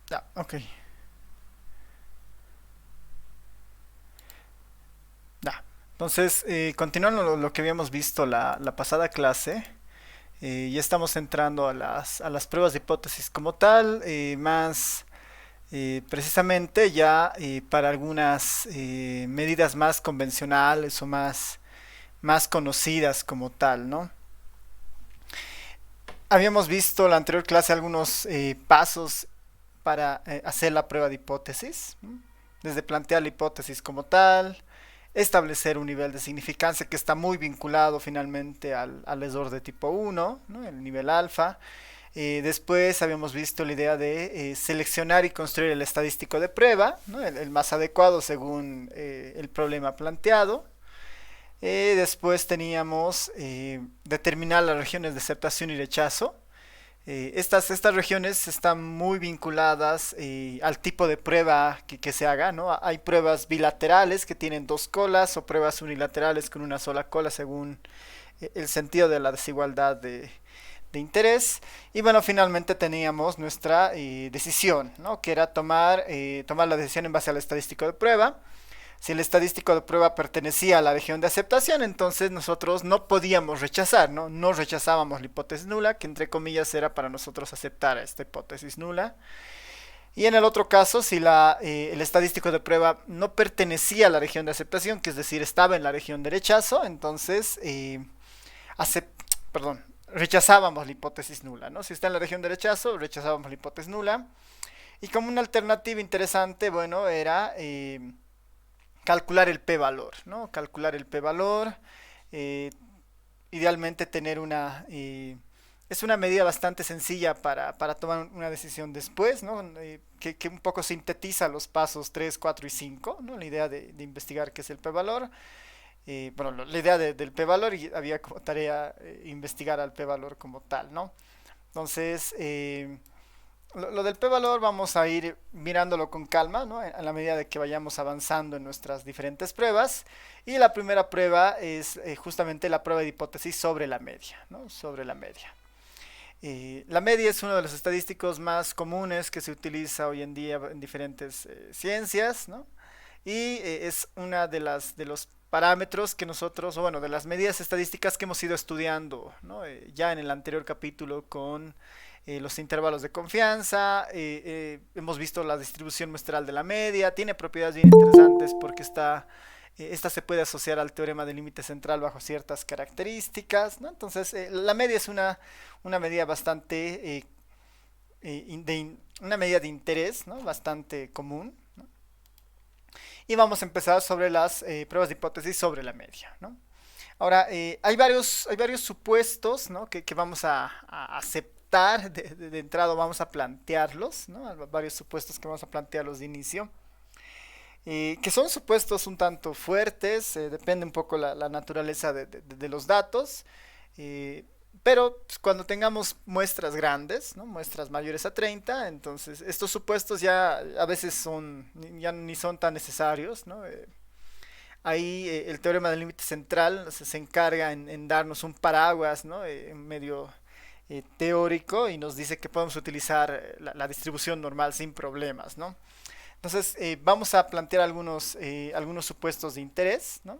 Ya, ok. Ya. Entonces, continuando lo que habíamos visto la pasada clase, ya estamos entrando a las pruebas de hipótesis como tal, más precisamente ya para algunas medidas más convencionales o más conocidas como tal, ¿no? Habíamos visto en la anterior clase algunos pasos para hacer la prueba de hipótesis, ¿no? Desde plantear la hipótesis como tal, establecer un nivel de significancia que está muy vinculado finalmente al error de tipo uno, ¿no? El nivel alfa. Después habíamos visto la idea de seleccionar y construir el estadístico de prueba, ¿no? El más adecuado según el problema planteado. Después teníamos determinar las regiones de aceptación y rechazo. Estas regiones están muy vinculadas al tipo de prueba que se haga, ¿no? Hay pruebas bilaterales que tienen dos colas o pruebas unilaterales con una sola cola según el sentido de la desigualdad de interés. Y bueno, finalmente teníamos nuestra decisión, ¿no? Que era tomar la decisión en base al estadístico de prueba. Si el estadístico de prueba pertenecía a la región de aceptación, entonces nosotros no podíamos rechazar, ¿no? No rechazábamos la hipótesis nula, que entre comillas era para nosotros aceptar esta hipótesis nula. Y en el otro caso, si el estadístico de prueba no pertenecía a la región de aceptación, que es decir, estaba en la región de rechazo, entonces acept, perdón, rechazábamos la hipótesis nula, ¿no? Si está en la región de rechazo, rechazábamos la hipótesis nula. Y como una alternativa interesante, bueno, era calcular el p-valor, ¿no? Calcular el p-valor, eh, idealmente tener es una medida bastante sencilla para tomar una decisión después, ¿no? Que un poco sintetiza los pasos 3, 4 y 5, ¿no? La idea de investigar qué es el p-valor. Bueno, la idea del p-valor y había como tarea investigar al p-valor como tal, ¿no? Entonces, lo del p-valor vamos a ir mirándolo con calma, ¿no? A la medida de que vayamos avanzando en nuestras diferentes pruebas. Y la primera prueba es justamente la prueba de hipótesis sobre la media, ¿no? Sobre la media. La media es uno de los estadísticos más comunes que se utiliza hoy en día en diferentes ciencias, ¿no? Y es una de los parámetros que nosotros, o bueno, de las medidas estadísticas que hemos ido estudiando, ¿no? Ya en el anterior capítulo con los intervalos de confianza, hemos visto la distribución muestral de la media, tiene propiedades bien interesantes porque esta se puede asociar al teorema del límite central bajo ciertas características, ¿no? Entonces, la media es una medida bastante, una medida de interés, ¿no? Bastante común, ¿no? Y vamos a empezar sobre las pruebas de hipótesis sobre la media, ¿no? Ahora, hay varios supuestos, ¿no? Que vamos a aceptar de entrada, vamos a plantearlos, ¿no? Varios supuestos que vamos a plantearlos de inicio. Que son supuestos un tanto fuertes, depende un poco la naturaleza de los datos, eh, pero pues, cuando tengamos muestras grandes, ¿no? Muestras mayores a 30, entonces estos supuestos ya a veces ya ni son tan necesarios, ¿no? Ahí el teorema del límite central se encarga en darnos un paraguas, ¿no? Medio teórico y nos dice que podemos utilizar la distribución normal sin problemas, ¿no? Entonces, vamos a plantear algunos supuestos de interés, ¿no?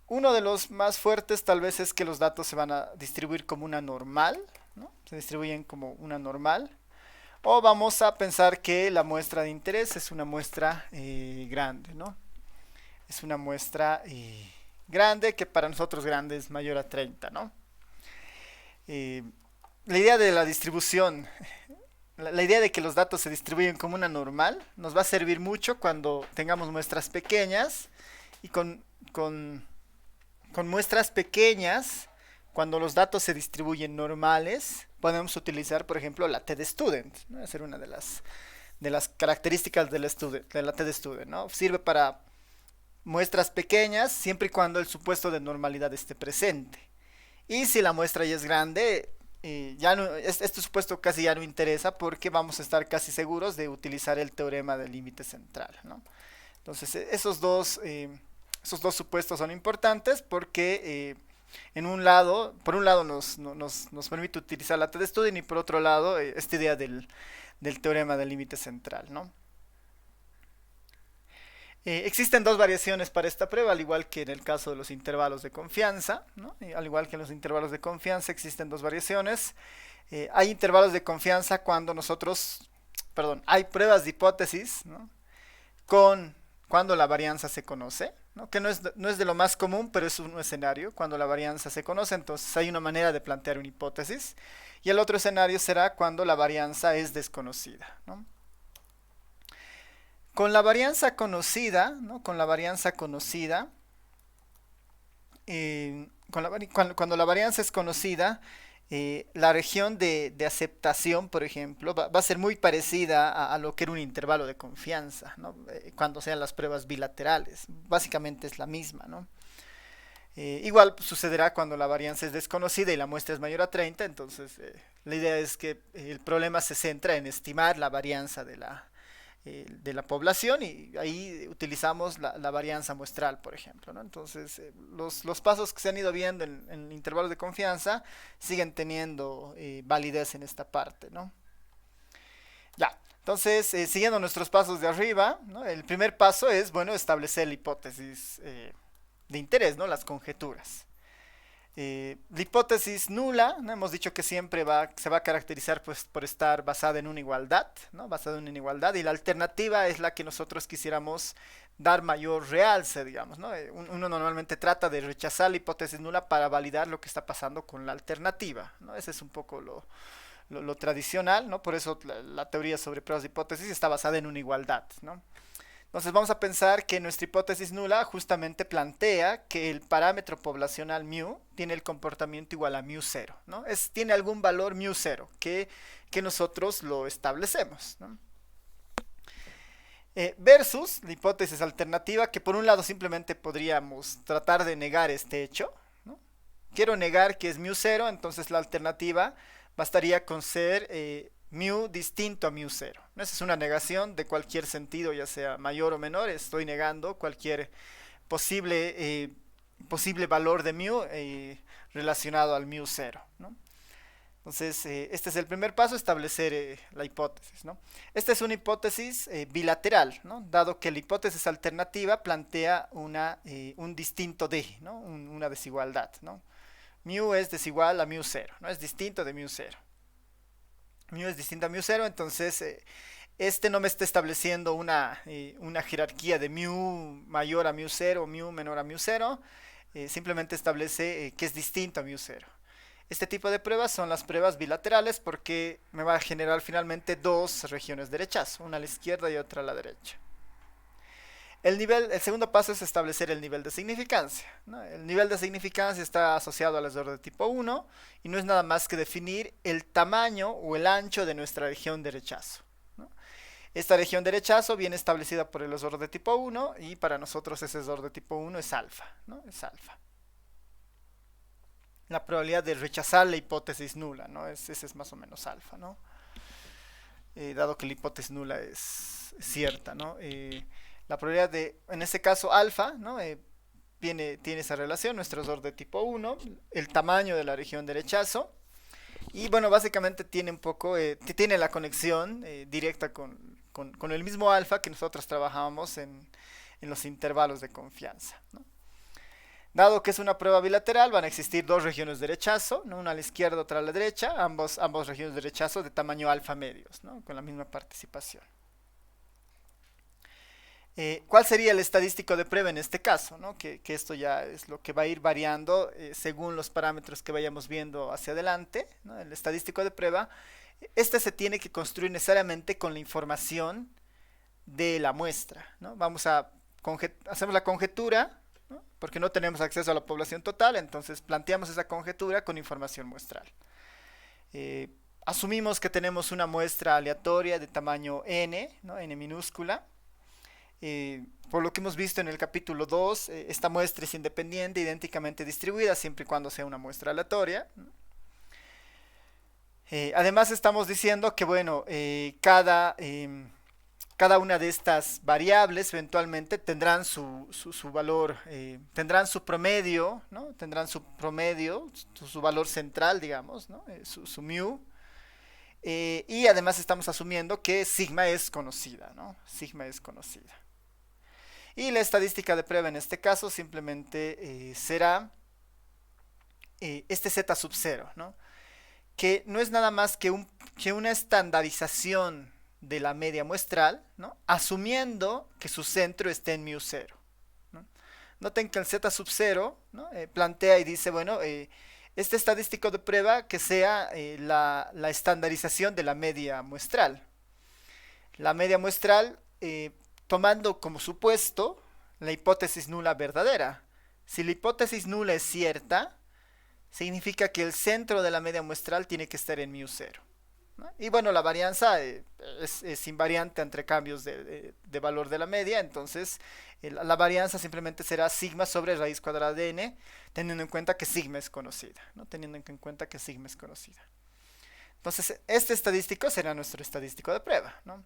Uno de los más fuertes tal vez es que los datos se van a distribuir como una normal, ¿no? Se distribuyen como una normal. O vamos a pensar que la muestra de interés es una muestra grande, ¿no? Es una muestra grande que para nosotros grande es mayor a 30, ¿no? Eh, la idea de la distribución, la idea de que los datos se distribuyen como una normal nos va a servir mucho cuando tengamos muestras pequeñas y con muestras pequeñas, cuando los datos se distribuyen normales, podemos utilizar, por ejemplo, la t-de-student, ¿no? Esa es una de las características de la t-de-student, ¿no? Sirve para muestras pequeñas siempre y cuando el supuesto de normalidad esté presente. Y si la muestra ya es grande, ya no, este supuesto casi ya no interesa porque vamos a estar casi seguros de utilizar el teorema del límite central, ¿no? Entonces, esos dos supuestos son importantes porque Por un lado nos permite utilizar la t-de-Student y por otro lado esta idea del teorema del límite central, ¿no? Existen dos variaciones para esta prueba, al igual que en el caso de los intervalos de confianza, ¿no? Al igual que en los intervalos de confianza existen dos variaciones. Hay intervalos de confianza cuando hay pruebas de hipótesis, ¿no? Cuando la varianza se conoce, ¿no? Que no es de lo más común, pero es un escenario. Cuando la varianza se conoce, entonces hay una manera de plantear una hipótesis. Y el otro escenario será cuando la varianza es desconocida, ¿no? Con la varianza conocida, ¿no? Con la varianza conocida, cuando la varianza es conocida, la región de aceptación, por ejemplo, va a ser muy parecida a lo que era un intervalo de confianza, ¿no? Cuando sean las pruebas bilaterales. Básicamente es la misma, ¿no? Igual sucederá cuando la varianza es desconocida y la muestra es mayor a 30, entonces la idea es que el problema se centra en estimar la varianza de la población y ahí utilizamos la varianza muestral, por ejemplo, ¿no? Entonces, los pasos que se han ido viendo en intervalos de confianza siguen teniendo validez en esta parte, ¿no? Ya, entonces, siguiendo nuestros pasos de arriba, ¿no? El primer paso es, bueno, establecer la hipótesis de interés, ¿no? Las conjeturas. La hipótesis nula, ¿no? Hemos dicho que siempre se va a caracterizar pues, por estar basada en una igualdad, ¿no? Basada en una igualdad, y la alternativa es la que nosotros quisiéramos dar mayor realce, digamos, ¿no? Uno normalmente trata de rechazar la hipótesis nula para validar lo que está pasando con la alternativa, ¿no? Ese es un poco lo tradicional, ¿no? Por eso la teoría sobre pruebas de hipótesis está basada en una igualdad, ¿no? Entonces vamos a pensar que nuestra hipótesis nula justamente plantea que el parámetro poblacional mu tiene el comportamiento igual a mu 0, ¿no? Tiene algún valor mu 0 que nosotros lo establecemos, ¿no? Versus la hipótesis alternativa que por un lado simplemente podríamos tratar de negar este hecho, ¿no? Quiero negar que es mu 0, entonces la alternativa bastaría con ser mu distinto a mu 0. Esa es una negación de cualquier sentido, ya sea mayor o menor. Estoy negando cualquier posible valor de mu relacionado al mu 0, ¿no? Entonces, este es el primer paso, establecer la hipótesis, ¿no? Esta es una hipótesis bilateral, ¿no? Dado que la hipótesis alternativa plantea un distinto de, ¿no? Una desigualdad, ¿no? Mu es desigual a mu 0, ¿no? Es distinto de mu 0. Mu es distinto a mu 0, entonces este no me está estableciendo una jerarquía de mu mayor a mu 0 o mu menor a mu 0, simplemente establece que es distinto a mu 0. Este tipo de pruebas son las pruebas bilaterales porque me va a generar finalmente dos regiones de rechazo, una a la izquierda y otra a la derecha. El segundo paso es establecer el nivel de significancia, ¿no? El nivel de significancia está asociado al error de tipo 1 y no es nada más que definir el tamaño o el ancho de nuestra región de rechazo, ¿no? Esta región de rechazo viene establecida por el error de tipo 1 y para nosotros ese error de tipo 1 es alfa, ¿no? Es alfa. La probabilidad de rechazar la hipótesis nula, ¿no? Ese es más o menos alfa, ¿no? Dado que la hipótesis nula es cierta, ¿no? La probabilidad en este caso alfa, ¿no? Tiene esa relación, nuestro error de tipo 1, el tamaño de la región de rechazo, y bueno, básicamente tiene la conexión directa con el mismo alfa que nosotros trabajábamos en los intervalos de confianza, ¿no? Dado que es una prueba bilateral, van a existir dos regiones de rechazo, ¿no? Una a la izquierda, otra a la derecha, ambas regiones de rechazo de tamaño alfa medios, ¿no? Con la misma participación. ¿Cuál sería el estadístico de prueba en este caso, ¿no? Que esto ya es lo que va a ir variando según los parámetros que vayamos viendo hacia adelante, ¿no? El estadístico de prueba, este se tiene que construir necesariamente con la información de la muestra, ¿no? Hacemos la conjetura, ¿no? Porque no tenemos acceso a la población total, entonces planteamos esa conjetura con información muestral. Asumimos que tenemos una muestra aleatoria de tamaño n, ¿no? N minúscula. Por lo que hemos visto en el capítulo 2, esta muestra es independiente, idénticamente distribuida, siempre y cuando sea una muestra aleatoria. Además estamos diciendo que bueno, cada Cada una de estas variables eventualmente tendrán su valor, tendrán su promedio, ¿no? Tendrán su promedio, su valor central, digamos, ¿no? Su mu. Y además estamos asumiendo que sigma es conocida, ¿no? Sigma es conocida. Y la estadística de prueba en este caso simplemente será este z sub 0, ¿no? Que no es nada más que una estandarización de la media muestral, ¿no? Asumiendo que su centro esté en mu 0. ¿No? Noten que el z sub 0, ¿no? Plantea y dice, bueno, este estadístico de prueba que sea la estandarización de la media muestral. La media muestral tomando como supuesto la hipótesis nula verdadera. Si la hipótesis nula es cierta, significa que el centro de la media muestral tiene que estar en mu 0. ¿No? Y bueno, la varianza es invariante entre cambios de valor de la media, entonces la varianza simplemente será sigma sobre raíz cuadrada de n, teniendo en cuenta que sigma es conocida, ¿no? Teniendo en cuenta que sigma es conocida. Entonces, este estadístico será nuestro estadístico de prueba, ¿no?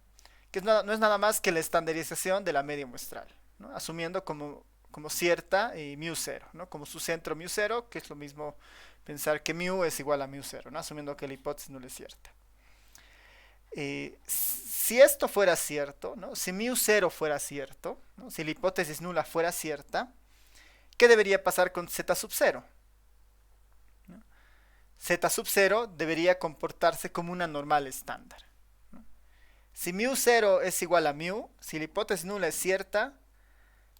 Que no es nada más que la estandarización de la media muestral, ¿no? Asumiendo como cierta mu 0, ¿no? Como su centro mu 0, que es lo mismo pensar que mu es igual a mu 0, ¿no? Asumiendo que la hipótesis no es cierta. Si esto fuera cierto, ¿no? Si mu 0 fuera cierto, ¿no? Si la hipótesis nula fuera cierta, ¿qué debería pasar con z sub 0? ¿No? Z sub 0 debería comportarse como una normal estándar. ¿No? Si mu 0 es igual a mu, si la hipótesis nula es cierta,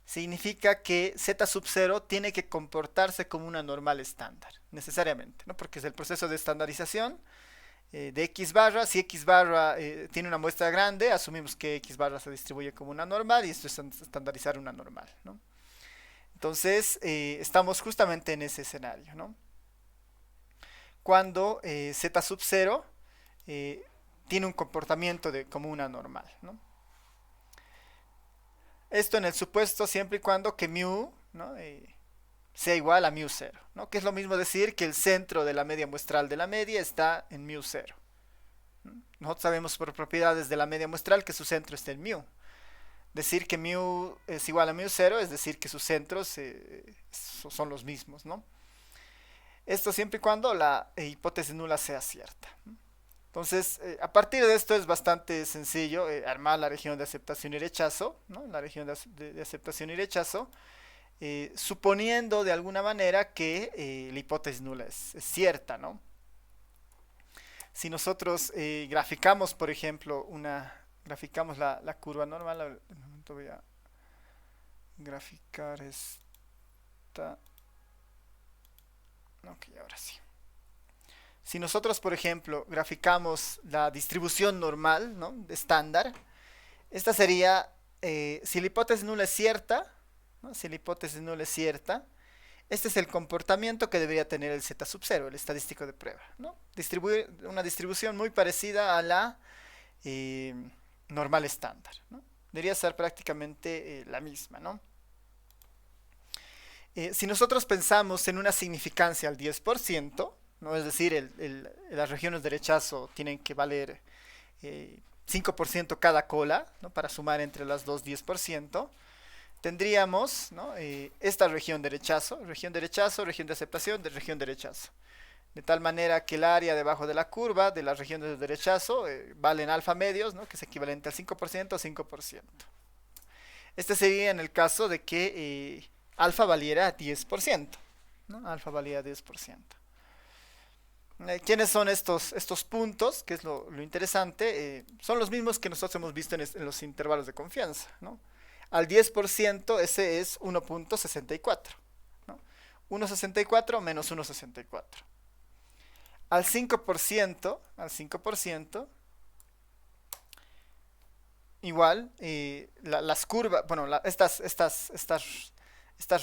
significa que z sub 0 tiene que comportarse como una normal estándar, necesariamente, ¿no? Porque es el proceso de estandarización de x barra. Si x barra tiene una muestra grande, asumimos que x barra se distribuye como una normal y esto es estandarizar una normal, ¿no? Entonces, estamos justamente en ese escenario, ¿no? Cuando z sub 0 tiene un comportamiento como una normal, ¿no? Esto en el supuesto siempre y cuando que mu, ¿no? Sea igual a mu 0, ¿no? Que es lo mismo decir que el centro de la media muestral de la media está en mu 0. Nosotros sabemos por propiedades de la media muestral que su centro está en mu. Decir que mu es igual a mu 0 es decir que sus centros son los mismos, ¿no? Esto siempre y cuando la hipótesis nula sea cierta. Entonces, a partir de esto es bastante sencillo armar la región de aceptación y rechazo, ¿no? La región de aceptación y rechazo, suponiendo de alguna manera que la hipótesis nula es cierta, ¿no? Si nosotros graficamos, por ejemplo, graficamos la curva normal, un momento voy a graficar esta. Ok, ahora sí. Si nosotros, por ejemplo, graficamos la distribución normal, ¿no? Estándar, esta sería, si la hipótesis nula es cierta, ¿no? Si la hipótesis nula es cierta, este es el comportamiento que debería tener el z sub 0, el estadístico de prueba, ¿no? Una distribución muy parecida a la normal estándar, ¿no? Debería ser prácticamente la misma, ¿no? Si nosotros pensamos en una significancia al 10%, ¿no? Es decir, las regiones de rechazo tienen que valer 5% cada cola, ¿no? Para sumar entre las dos 10%. Tendríamos, ¿no? Esta región de rechazo, región de aceptación, región de rechazo. De tal manera que el área debajo de la curva de las regiones de rechazo valen alfa medios, ¿no? Que es equivalente al 5% o 5%. Este sería en el caso de que alfa valiera 10%, ¿no? Alfa valiera 10%. ¿Quiénes son estos puntos? Que es lo interesante. Son los mismos que nosotros hemos visto en los intervalos de confianza, ¿no? Al 10% ese es 1.64, ¿no? 1.64 menos 1.64. Al 5%, igual, las curvas, bueno, estas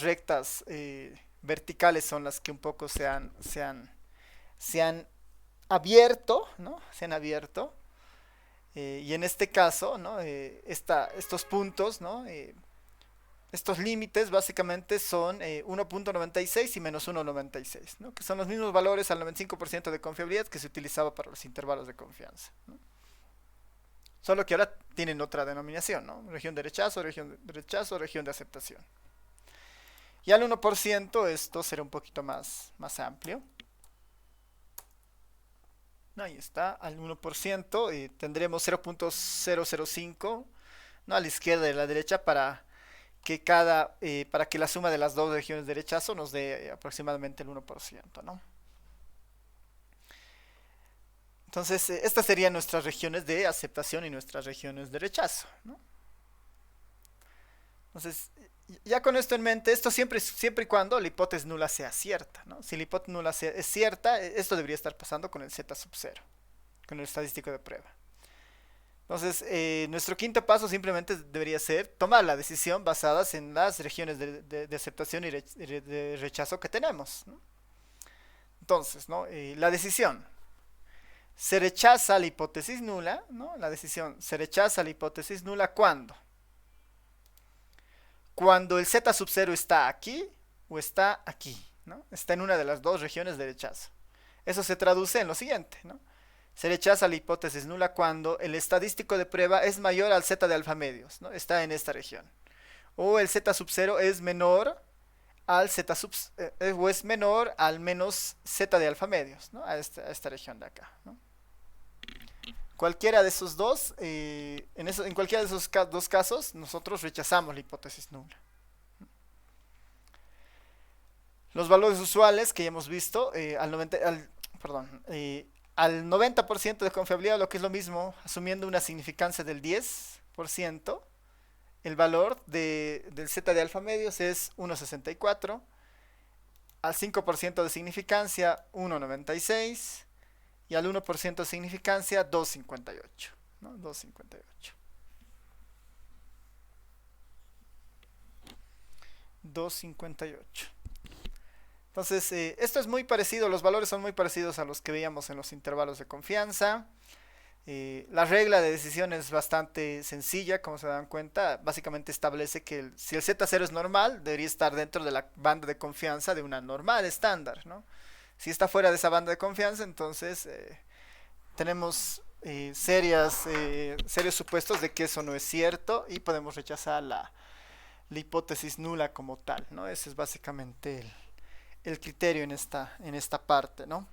rectas verticales son las que un poco se han abierto, ¿no? Se han abierto. Y en este caso, ¿no? Estos puntos, ¿no? Estos límites básicamente son 1.96 y menos 1.96, ¿no? Que son los mismos valores al 95% de confiabilidad que se utilizaba para los intervalos de confianza, ¿no? Solo que ahora tienen otra denominación, ¿no? Región de rechazo, región de aceptación. Y al 1% esto será un poquito más amplio. Ahí está, al 1% tendremos 0.005, ¿no? A la izquierda y a la derecha para que la suma de las dos regiones de rechazo nos dé aproximadamente el 1%, ¿no? Entonces, estas serían nuestras regiones de aceptación y nuestras regiones de rechazo, ¿no? Entonces, ya con esto en mente, esto siempre y cuando la hipótesis nula sea cierta, ¿no? Si la hipótesis nula es cierta, esto debería estar pasando con el z sub 0, con el estadístico de prueba. Entonces, nuestro quinto paso simplemente debería ser tomar la decisión basadas en las regiones de aceptación y de rechazo que tenemos, ¿no? Entonces, ¿no? La decisión. Se rechaza la hipótesis nula, ¿no? La decisión se rechaza la hipótesis nula ¿cuándo? Cuando el z sub 0 está aquí o está aquí, ¿no? Está en una de las dos regiones de rechazo. Eso se traduce en lo siguiente, ¿no? Se rechaza la hipótesis nula cuando el estadístico de prueba es mayor al z de alfa medios, ¿no? Está en esta región. O el z sub 0 es menor al z sub o es menor al menos z de alfa medios, ¿no? A esta región de acá, ¿no? Cualquiera de esos dos, en cualquiera de esos dos casos, nosotros rechazamos la hipótesis nula. Los valores usuales que ya hemos visto, al 90% de confiabilidad, lo que es lo mismo, asumiendo una significancia del 10%, el valor del z de alfa medios es 1,64. Al 5% de significancia, 1,96. Y al 1% de significancia, 2,58. ¿No? 2,58. 2,58. Entonces, esto es muy parecido, los valores son muy parecidos a los que veíamos en los intervalos de confianza. La regla de decisión es bastante sencilla, como se dan cuenta. Básicamente establece que si el Z0 es normal, debería estar dentro de la banda de confianza de una normal estándar, ¿no? Si está fuera de esa banda de confianza, entonces tenemos serios supuestos de que eso no es cierto y podemos rechazar la hipótesis nula como tal, ¿no? Ese es básicamente el criterio en esta parte, ¿no?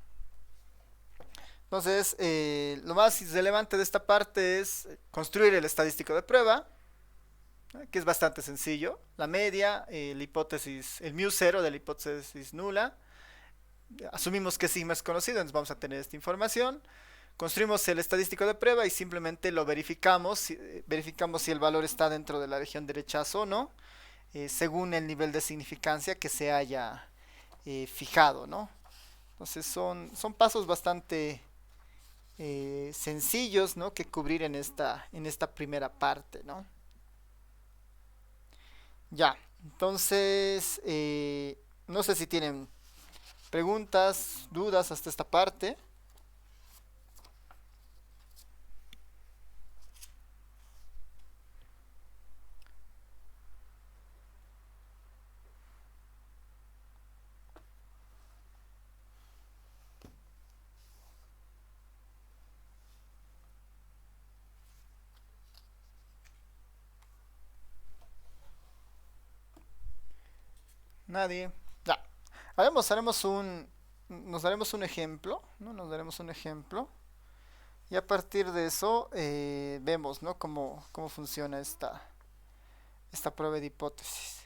Entonces, lo más relevante de esta parte es construir el estadístico de prueba, ¿no? Que es bastante sencillo. La media, la hipótesis, el mu0 de la hipótesis nula. Asumimos que sigma es conocido, entonces vamos a tener esta información. Construimos el estadístico de prueba y simplemente lo verificamos si el valor está dentro de la región de rechazo o no, según el nivel de significancia que se haya fijado, ¿no? Entonces son pasos bastante sencillos, ¿no? Que cubrir en esta primera parte, ¿no? Ya, entonces no sé si tienen preguntas, dudas hasta esta parte. Nadie. Ya. Nos daremos un ejemplo, ¿no? Nos daremos un ejemplo. Y a partir de eso vemos, ¿no? Cómo funciona esta prueba de hipótesis.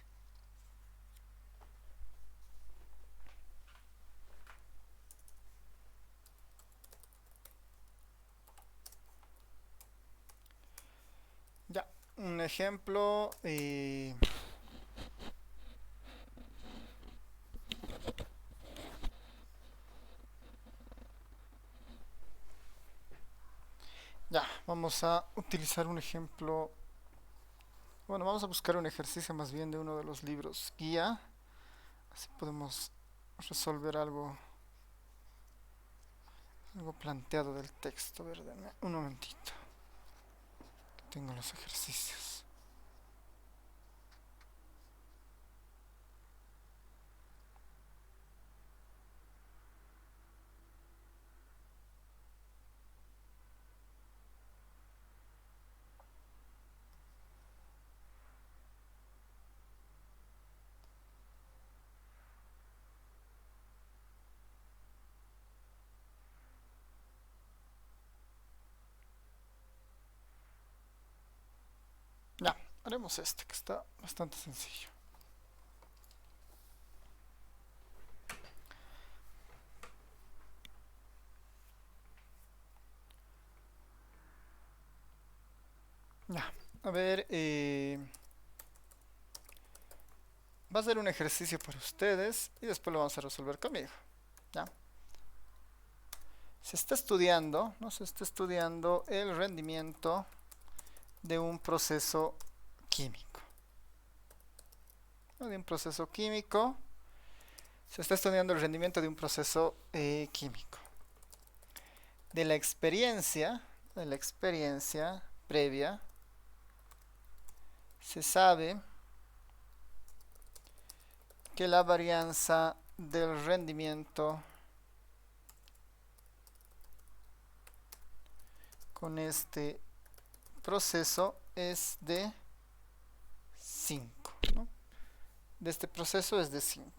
Ya, un ejemplo. Ya, vamos a utilizar un ejemplo. Bueno, vamos a buscar un ejercicio más bien de uno de los libros guía. Así podemos resolver algo planteado del texto. A ver, denme un momentito. Tengo los ejercicios. Veamos este que está bastante sencillo. Ya, a ver, va a ser un ejercicio para ustedes y después lo vamos a resolver conmigo. ¿Ya? Se está estudiando, ¿no? Se está estudiando el rendimiento de un proceso químico. ¿No? De un proceso químico. Se está estudiando el rendimiento de un proceso químico. De la experiencia previa, se sabe que la varianza del rendimiento con este proceso es de 5, ¿no? De este proceso es de 5.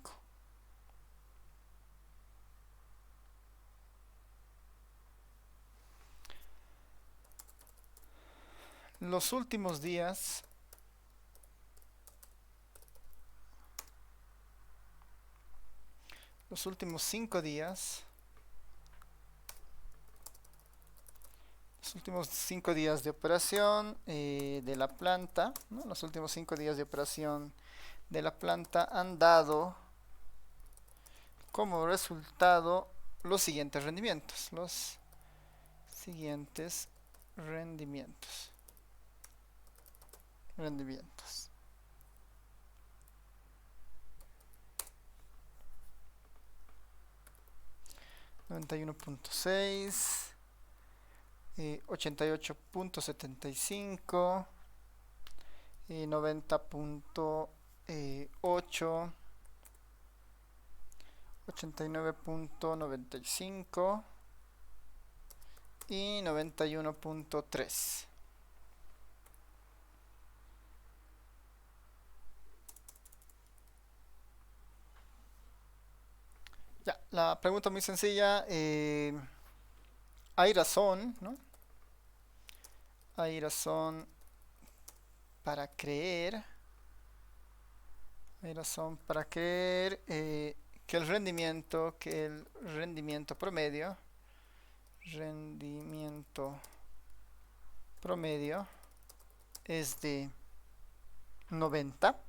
Los últimos días los últimos 5 días los últimos 5 días de operación de la planta, ¿no? Los últimos 5 días de operación de la planta han dado como resultado los siguientes rendimientos. Los siguientes rendimientos. 91.6, 88.75, 90.8, 89.95 y 91.3. Ya, la pregunta muy sencilla. Hay razón, ¿no? Hay razón para creer. Hay razón para creer que el rendimiento promedio es de 90.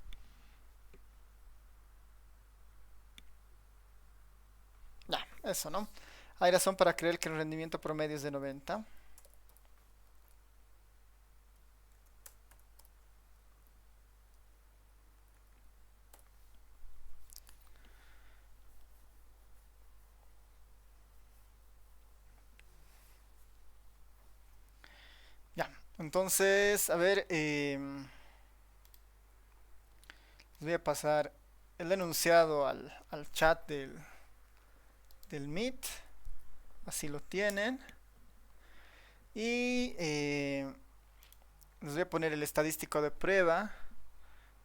Ya, eso, ¿no? Hay razón para creer que el rendimiento promedio es de 90. Ya, entonces, a ver, les voy a pasar el enunciado al chat del Meet. Así lo tienen. Y les voy a poner el estadístico de prueba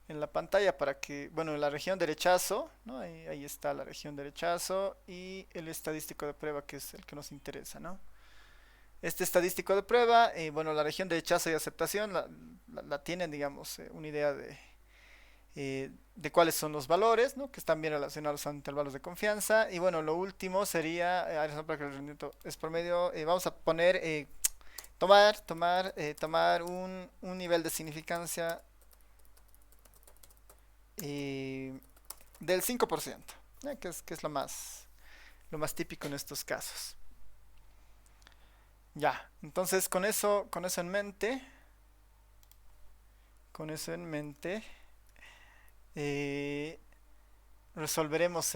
en la pantalla para que, bueno, en la región de rechazo, ¿no? Ahí está la región de rechazo y el estadístico de prueba que es el que nos interesa, ¿no? Este estadístico de prueba, bueno, la región de rechazo y aceptación la tienen, digamos, una idea de cuáles son los valores, ¿no? Que están bien relacionados a intervalos de confianza. Y bueno, lo último sería, para que el rendimiento es promedio, vamos a poner, tomar un nivel de significancia del 5%, que es lo más típico en estos casos. Ya, entonces con eso en mente, eh, resolveremos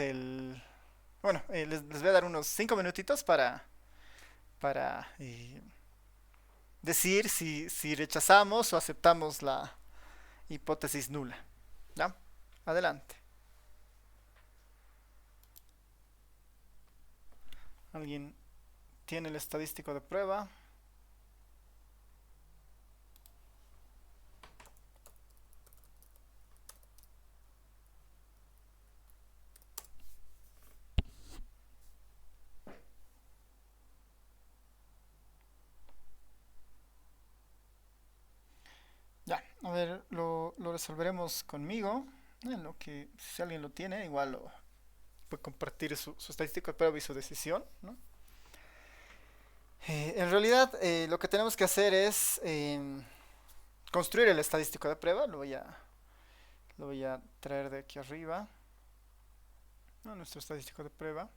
bueno, les voy a dar unos 5 minutitos para decir si rechazamos o aceptamos la hipótesis nula. ¿Ya? Adelante. ¿Alguien tiene el estadístico de prueba? Ya, a ver, lo resolveremos conmigo. En lo que, si alguien lo tiene, igual lo puede compartir su estadístico de prueba y su decisión, ¿no? En realidad, lo que tenemos que hacer es construir el estadístico de prueba. Lo voy a traer de aquí arriba, ¿no? Nuestro estadístico de prueba.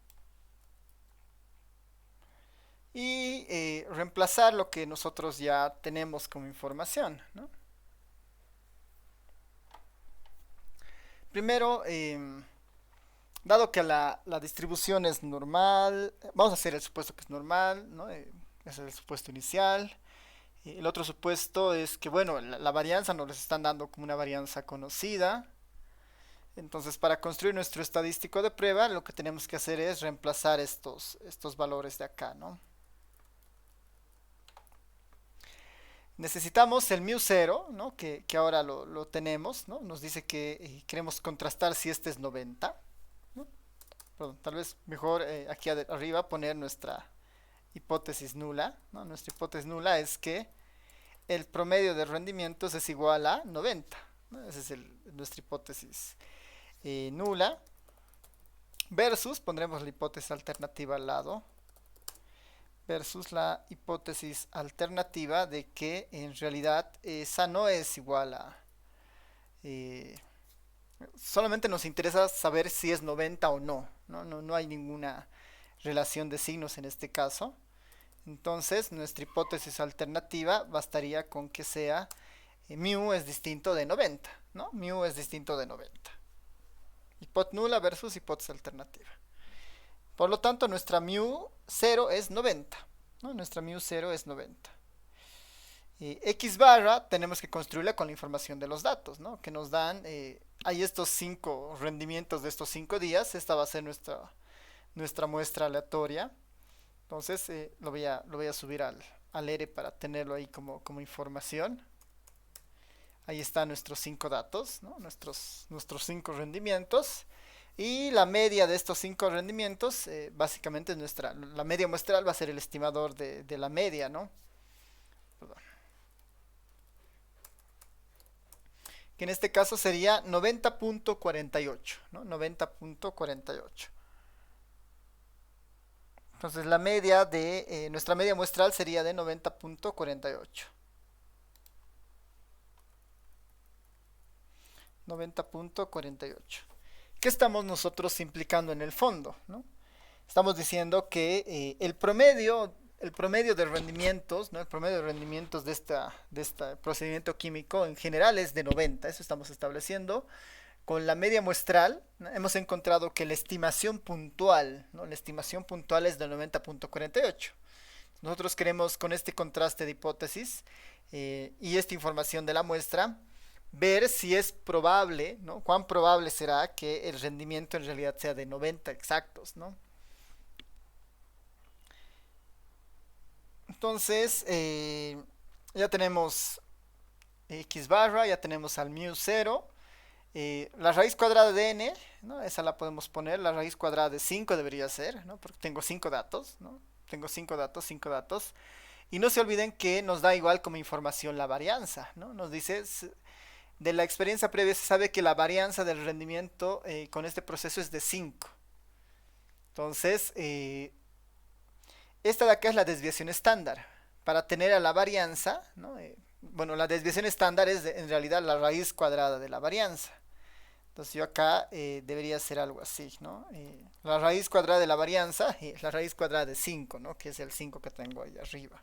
Y reemplazar lo que nosotros ya tenemos como información, ¿no? Primero, dado que la distribución es normal, vamos a hacer el supuesto que es normal, ¿no? Ese es el supuesto inicial. Y el otro supuesto es que, bueno, la varianza nos les están dando como una varianza conocida. Entonces, para construir nuestro estadístico de prueba, lo que tenemos que hacer es reemplazar estos valores de acá, ¿no? Necesitamos el mu0, ¿no? Que ahora lo tenemos, ¿no? Nos dice que queremos contrastar si este es 90, ¿no? Perdón, tal vez mejor aquí arriba poner nuestra hipótesis nula, ¿no? Nuestra hipótesis nula es que el promedio de rendimientos es igual a 90, ¿no? Esa es nuestra hipótesis nula. Versus, pondremos la hipótesis alternativa al lado, versus la hipótesis alternativa de que en realidad esa no es igual a... eh, solamente nos interesa saber si es 90 o no, no hay ninguna relación de signos en este caso. Entonces nuestra hipótesis alternativa bastaría con que sea mu es distinto de 90, ¿no? Mu es distinto de 90. Hipótesis nula versus hipótesis alternativa. Por lo tanto, nuestra mu0 es 90, ¿no? Nuestra mu0 es 90. X barra tenemos que construirla con la información de los datos, ¿no? Que nos dan, hay estos 5 rendimientos de estos 5 días, esta va a ser nuestra muestra aleatoria. Entonces lo voy a subir al ERE para tenerlo ahí como información. Ahí están nuestros 5 datos, ¿no? Nuestros 5 rendimientos. Y la media de estos 5 rendimientos, básicamente la media muestral va a ser el estimador de la media, ¿no? Perdón. Que en este caso sería 90.48, ¿no? 90.48. Entonces la media de nuestra media muestral sería de 90.48. 90.48. ¿Qué estamos nosotros implicando en el fondo, ¿no? Estamos diciendo que el promedio de rendimientos, ¿no? El promedio de rendimientos de este procedimiento químico en general es de 90. Eso estamos estableciendo. Con la media muestral, ¿no? Hemos encontrado que la estimación puntual, ¿no? La estimación puntual es de 90.48. Nosotros queremos, con este contraste de hipótesis y esta información de la muestra, ver si es probable, ¿no? Cuán probable será que el rendimiento en realidad sea de 90 exactos, ¿no? Entonces, ya tenemos x barra, ya tenemos al mu0. La raíz cuadrada de n, ¿no? Esa la podemos poner, la raíz cuadrada de 5 debería ser, ¿no? Porque tengo 5 datos, ¿no? Tengo 5 datos, 5 datos. Y no se olviden que nos da igual como información la varianza, ¿no? Nos dice, de la experiencia previa se sabe que la varianza del rendimiento con este proceso es de 5. Entonces, esta de acá es la desviación estándar. Para tener a la varianza, ¿no? Bueno, la desviación estándar es en realidad la raíz cuadrada de la varianza. Entonces yo acá debería ser algo así, ¿no? La raíz cuadrada de la varianza es la raíz cuadrada de 5, ¿no? Que es el 5 que tengo ahí arriba.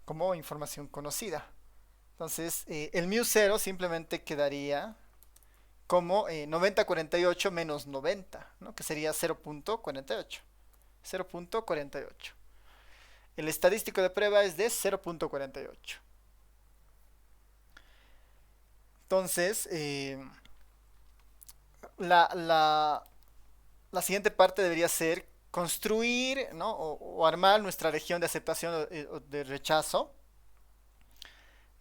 Como información conocida. Entonces el mu0 simplemente quedaría como 9048 menos 90, ¿no? Que sería 0.48. 0.48. El estadístico de prueba es de 0.48. Entonces, la siguiente parte debería ser construir, ¿no? o armar nuestra región de aceptación o de rechazo,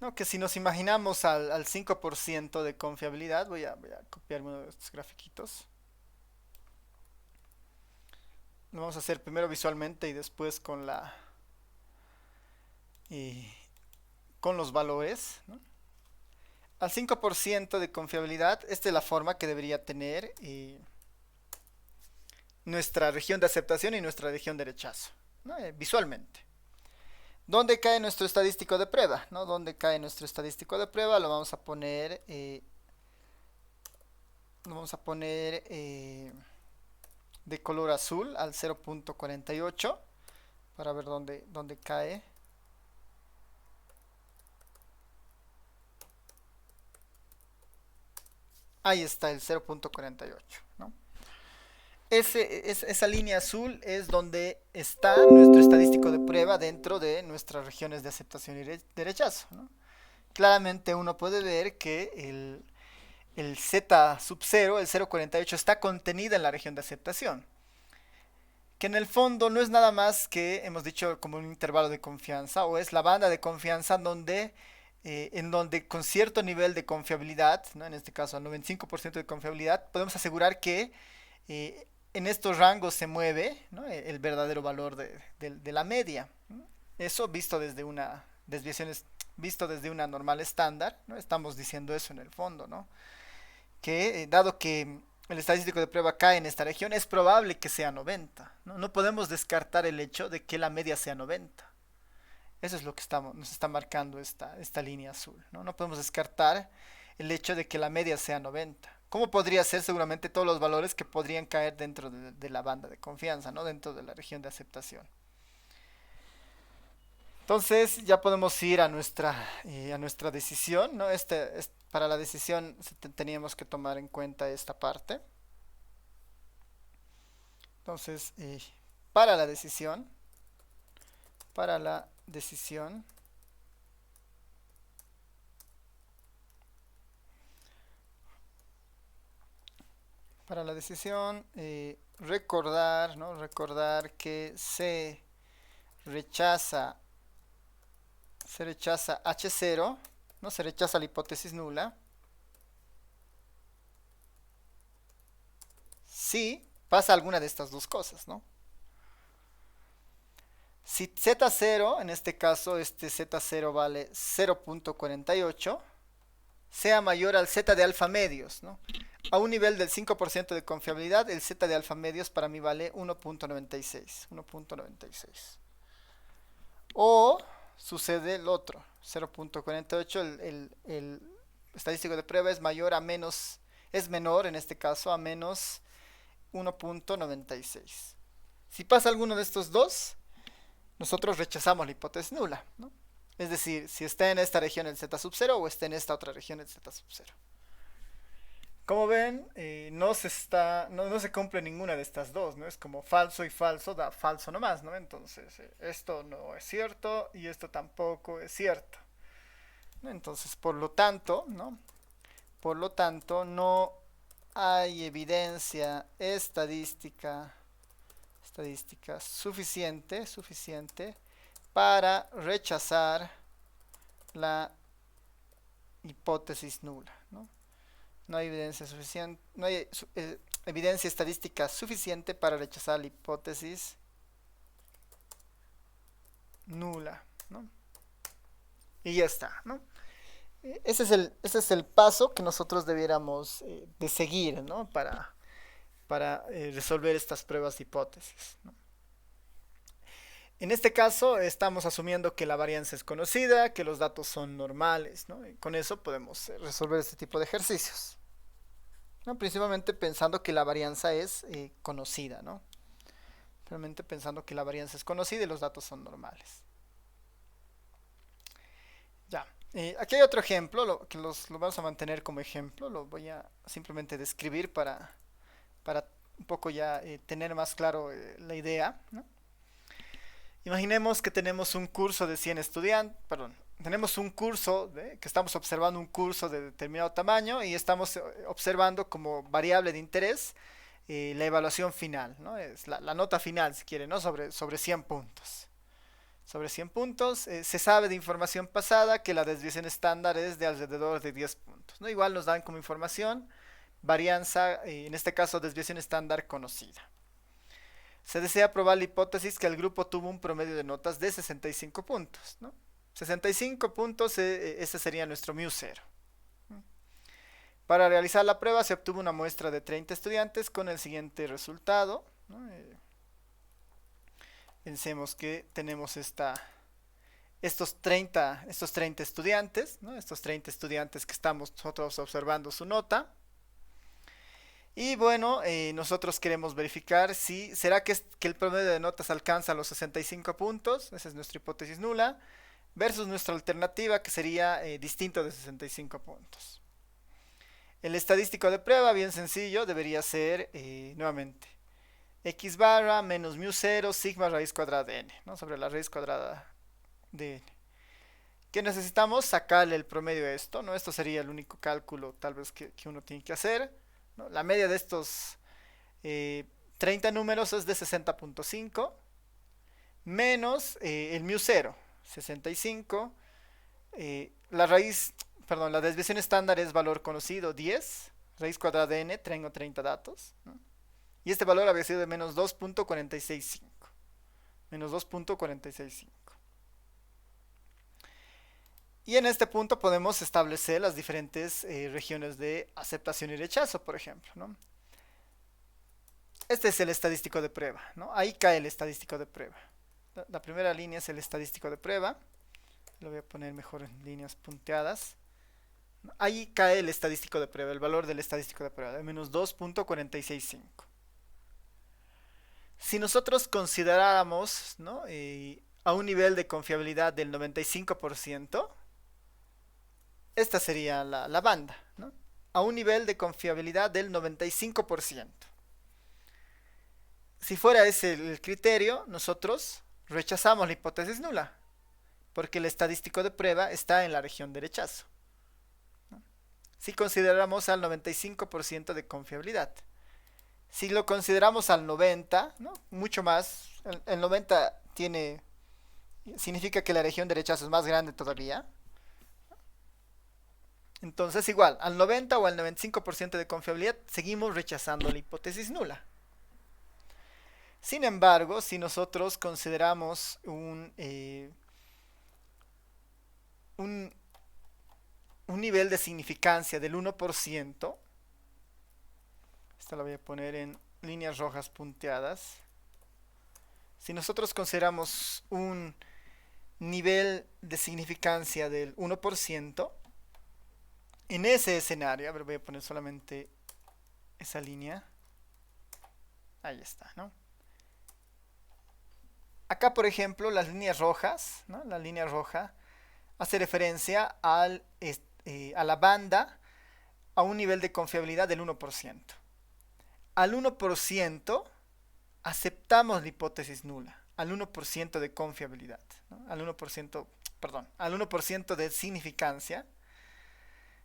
¿no? Que si nos imaginamos al 5% de confiabilidad, voy a copiarme uno de estos grafiquitos. Lo vamos a hacer primero visualmente y después con los valores, ¿no? al 5% de confiabilidad, esta es la forma que debería tener nuestra región de aceptación y nuestra región de rechazo, ¿no? Visualmente. ¿Dónde cae nuestro estadístico de prueba? ¿No? ¿Dónde cae nuestro estadístico de prueba? Lo vamos a poner de color azul al 0.48 para ver dónde cae. Ahí está el 0.48, ¿no? Esa línea azul es donde está nuestro estadístico de prueba dentro de nuestras regiones de aceptación y de rechazo, ¿no? Claramente uno puede ver que el Z sub 0, el 0.48, está contenida en la región de aceptación. Que en el fondo no es nada más que, hemos dicho, como un intervalo de confianza, o es la banda de confianza en donde con cierto nivel de confiabilidad, ¿no? En este caso al 95% de confiabilidad, podemos asegurar que en estos rangos se mueve, ¿no? El verdadero valor de la media, ¿no? Eso visto desde una desviación, visto desde una normal estándar, ¿no? Estamos diciendo eso en el fondo, ¿no? Que dado que el estadístico de prueba cae en esta región, es probable que sea 90, ¿no? No podemos descartar el hecho de que la media sea 90. Eso es lo que nos está marcando esta línea azul, ¿no? No podemos descartar el hecho de que la media sea 90. ¿Cómo podría ser? Seguramente todos los valores que podrían caer dentro de la banda de confianza, ¿no? Dentro de la región de aceptación. Entonces ya podemos ir a nuestra decisión, ¿no? Para la decisión teníamos que tomar en cuenta esta parte. Entonces, para la decisión, para la decisión, para la decisión, recordar, ¿no? Recordar que rechaza, se rechaza H0, ¿no? Se rechaza la hipótesis nula. Si pasa alguna de estas dos cosas, ¿no? Si Z0, en este caso este Z0 vale 0.48, sea mayor al Z de alfa medios, ¿no? A un nivel del 5% de confiabilidad, el Z de alfa medios para mí vale 1.96. 1.96. O sucede el otro, 0.48, el estadístico de prueba es mayor a menos, es menor en este caso a menos 1.96. Si pasa alguno de estos dos, nosotros rechazamos la hipótesis nula, ¿no? Es decir, si está en esta región el Z sub 0 o está en esta otra región el Z sub 0. Como ven, no se cumple ninguna de estas dos, ¿no? Es como falso y falso da falso nomás, ¿no? Entonces, esto no es cierto y esto tampoco es cierto, ¿no? Entonces, por lo tanto, ¿no? Por lo tanto, no hay evidencia estadística suficiente para rechazar la hipótesis nula, ¿no? No hay evidencia suficiente, no hay evidencia estadística suficiente para rechazar la hipótesis nula, ¿no? Y ya está, ¿no? Ese es el paso que nosotros debiéramos de seguir, ¿no? Para resolver estas pruebas de hipótesis, ¿no? En este caso estamos asumiendo que la varianza es conocida, que los datos son normales, ¿no? Y con eso podemos resolver este tipo de ejercicios, ¿no? Principalmente pensando que la varianza es conocida, ¿no? Realmente pensando que la varianza es conocida y los datos son normales. Ya. Aquí hay otro ejemplo, que lo vamos a mantener como ejemplo, lo voy a simplemente describir para un poco ya tener más claro la idea, ¿no? Imaginemos que tenemos un curso de 100 estudiantes, perdón, tenemos un curso, que estamos observando un curso de determinado tamaño y estamos observando como variable de interés la evaluación final, ¿no? Es la nota final, si quiere, ¿no? Sobre 100 puntos. Sobre 100 puntos, se sabe de información pasada que la desviación estándar es de alrededor de 10 puntos, ¿no? Igual nos dan como información varianza, en este caso desviación estándar conocida. Se desea probar la hipótesis que el grupo tuvo un promedio de notas de 65 puntos, ¿no? 65 puntos, ese sería nuestro mu 0. Para realizar la prueba se obtuvo una muestra de 30 estudiantes con el siguiente resultado, ¿no? Pensemos que tenemos estos 30 estudiantes, ¿no? Estos 30 estudiantes que estamos nosotros observando su nota. Y bueno, nosotros queremos verificar si será que el promedio de notas alcanza los 65 puntos, esa es nuestra hipótesis nula, versus nuestra alternativa que sería distinto de 65 puntos. El estadístico de prueba, bien sencillo, debería ser nuevamente x barra menos mu 0 sigma raíz cuadrada de n, ¿no? Sobre la raíz cuadrada de n. ¿Qué necesitamos? Sacarle el promedio a esto, ¿no? Esto sería el único cálculo tal vez que uno tiene que hacer, ¿no? La media de estos 30 números es de 60.5 menos el mu 0, 65. La raíz, perdón, la desviación estándar es valor conocido, 10, raíz cuadrada de n, tengo 30 datos, ¿no? Y este valor había sido de menos 2.465. Menos 2.465. Y en este punto podemos establecer las diferentes regiones de aceptación y rechazo, por ejemplo, ¿no? Este es el estadístico de prueba, ¿no? Ahí cae el estadístico de prueba. La primera línea es el estadístico de prueba. Lo voy a poner mejor en líneas punteadas. Ahí cae el estadístico de prueba, el valor del estadístico de prueba, de menos 2.465. Si nosotros consideráramos, ¿no? A un nivel de confiabilidad del 95%, esta sería la banda, ¿no? A un nivel de confiabilidad del 95%. Si fuera ese el criterio, nosotros rechazamos la hipótesis nula, porque el estadístico de prueba está en la región de rechazo, ¿no? Si consideramos al 95% de confiabilidad. Si lo consideramos al 90, ¿no? Mucho más, el 90 significa que la región de rechazo es más grande todavía. Entonces igual, al 90 o al 95% de confiabilidad seguimos rechazando la hipótesis nula. Sin embargo, si nosotros consideramos un nivel de significancia del 1%, esta la voy a poner en líneas rojas punteadas. Si nosotros consideramos un nivel de significancia del 1%, en ese escenario, a ver, voy a poner solamente esa línea. Ahí está, ¿no? Acá, por ejemplo, las líneas rojas, ¿no? La línea roja hace referencia a la banda a un nivel de confiabilidad del 1%. Al 1% aceptamos la hipótesis nula, al 1% de confiabilidad, ¿no? Al 1% de significancia,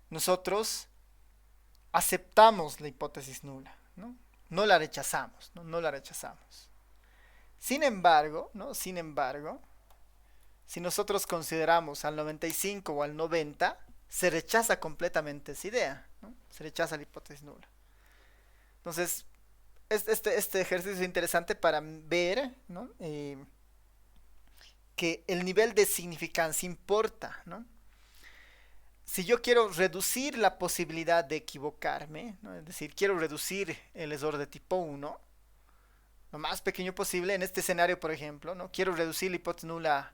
nosotros aceptamos la hipótesis nula, ¿no? No la rechazamos, ¿no? No la rechazamos. Sin embargo, ¿no? Sin embargo, si nosotros consideramos al 95 o al 90, se rechaza completamente esa idea, ¿no? Se rechaza la hipótesis nula. Entonces, este ejercicio es interesante para ver, ¿no? Que el nivel de significancia importa, ¿no? Si yo quiero reducir la posibilidad de equivocarme, ¿no? Es decir, quiero reducir el error de tipo 1, lo más pequeño posible, en este escenario, por ejemplo, ¿no? Quiero reducir la hipótesis nula,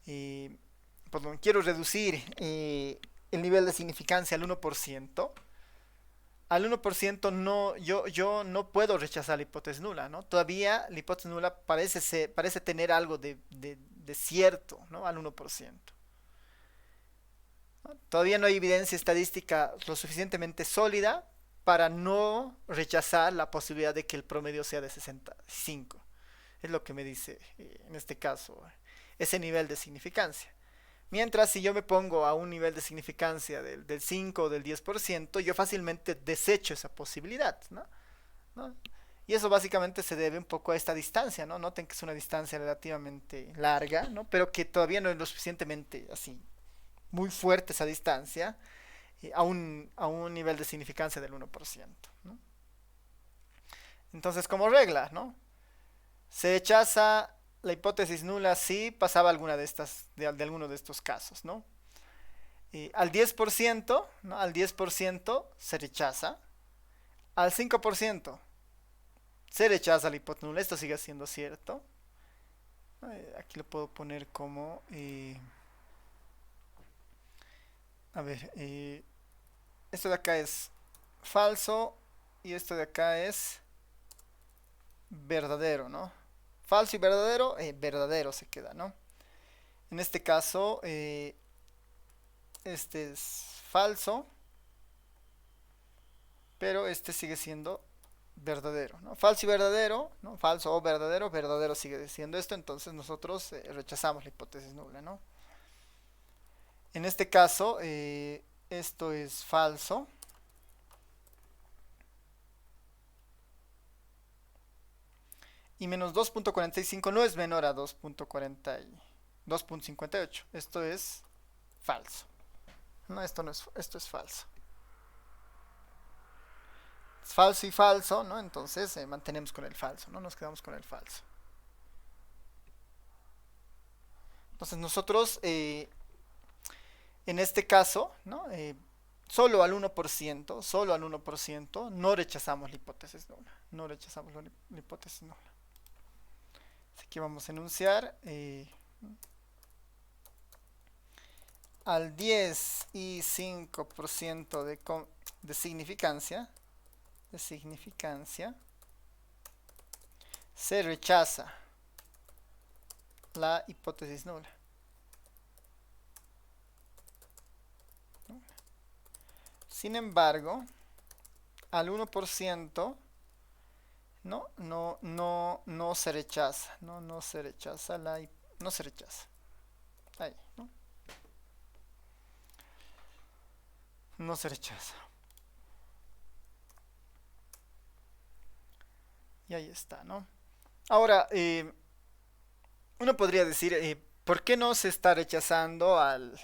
quiero reducir el nivel de significancia al 1%. Al 1% no, yo no puedo rechazar la hipótesis nula, ¿no? Todavía la hipótesis nula parece tener algo de cierto, ¿no? Al 1%. ¿No? Todavía no hay evidencia estadística lo suficientemente sólida para no rechazar la posibilidad de que el promedio sea de 65. Es lo que me dice, en este caso, ese nivel de significancia. Mientras si yo me pongo a un nivel de significancia del 5 o del 10%, yo fácilmente desecho esa posibilidad, ¿no? ¿No? Y eso básicamente se debe un poco a esta distancia, ¿no? Noten que es una distancia relativamente larga, ¿no? Pero que todavía no es lo suficientemente así, muy fuerte esa distancia, a un nivel de significancia del 1%, ¿no? Entonces, como regla, ¿no? Se rechaza la hipótesis nula si pasaba alguna de alguno de estos casos, ¿no? al 10%, ¿no? Al 10% se rechaza, al 5% se rechaza la hipótesis nula, esto sigue siendo cierto. Aquí lo puedo poner como, a ver, esto de acá es falso y esto de acá es verdadero, ¿no? Falso y verdadero, verdadero se queda, ¿no? En este caso, este es falso, pero este sigue siendo verdadero, ¿no? Falso y verdadero, ¿no? Falso o verdadero, verdadero sigue siendo esto, entonces nosotros rechazamos la hipótesis nula, ¿no? En este caso, esto es falso. Y menos 2.45 no es menor a 2.58. Esto es falso. No, esto no es, esto es falso. Es falso y falso, ¿no? Entonces mantenemos con el falso, ¿no? Nos quedamos con el falso. Entonces nosotros, en este caso, ¿no? Solo al 1%, solo al 1%, no rechazamos la hipótesis nula. No rechazamos la hipótesis nula. Así que vamos a enunciar al 10 y 5% de significancia, se rechaza la hipótesis nula. Sin embargo, al 1% no se rechaza, no se rechaza no se rechaza. Ahí, ¿no? No se rechaza. Y ahí está, ¿no? Ahora, uno podría decir, ¿por qué no se está rechazando al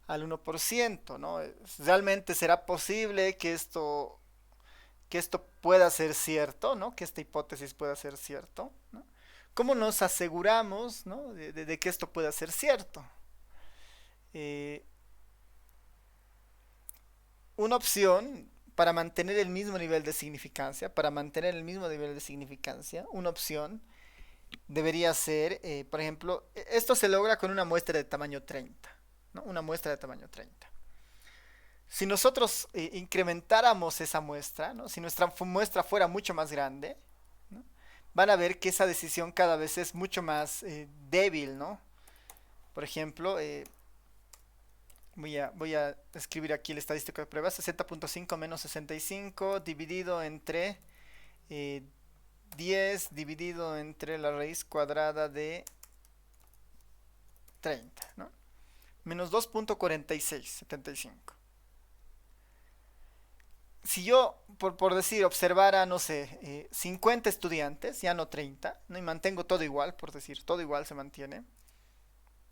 1%, ¿no? ¿Realmente será posible que esto pueda ser cierto, ¿no? Que esta hipótesis pueda ser cierto, ¿no? ¿Cómo nos aseguramos, ¿no? de que esto pueda ser cierto? Eh, una opción para mantener el mismo nivel de significancia, una opción debería ser, por ejemplo, esto se logra con una muestra de tamaño 30, ¿no? Una muestra de tamaño 30. Si nosotros incrementáramos esa muestra, ¿no? Si nuestra muestra fuera mucho más grande, ¿no? Van a ver que esa decisión cada vez es mucho más débil, ¿no? Por ejemplo, voy a escribir aquí el estadístico de pruebas, 60.5 menos 65 dividido entre 10 dividido entre la raíz cuadrada de 30, ¿no? Menos 2.4675. Si yo, por decir, observara, no sé, 50 estudiantes, ya no 30, ¿no? Y mantengo todo igual, por decir, todo igual se mantiene,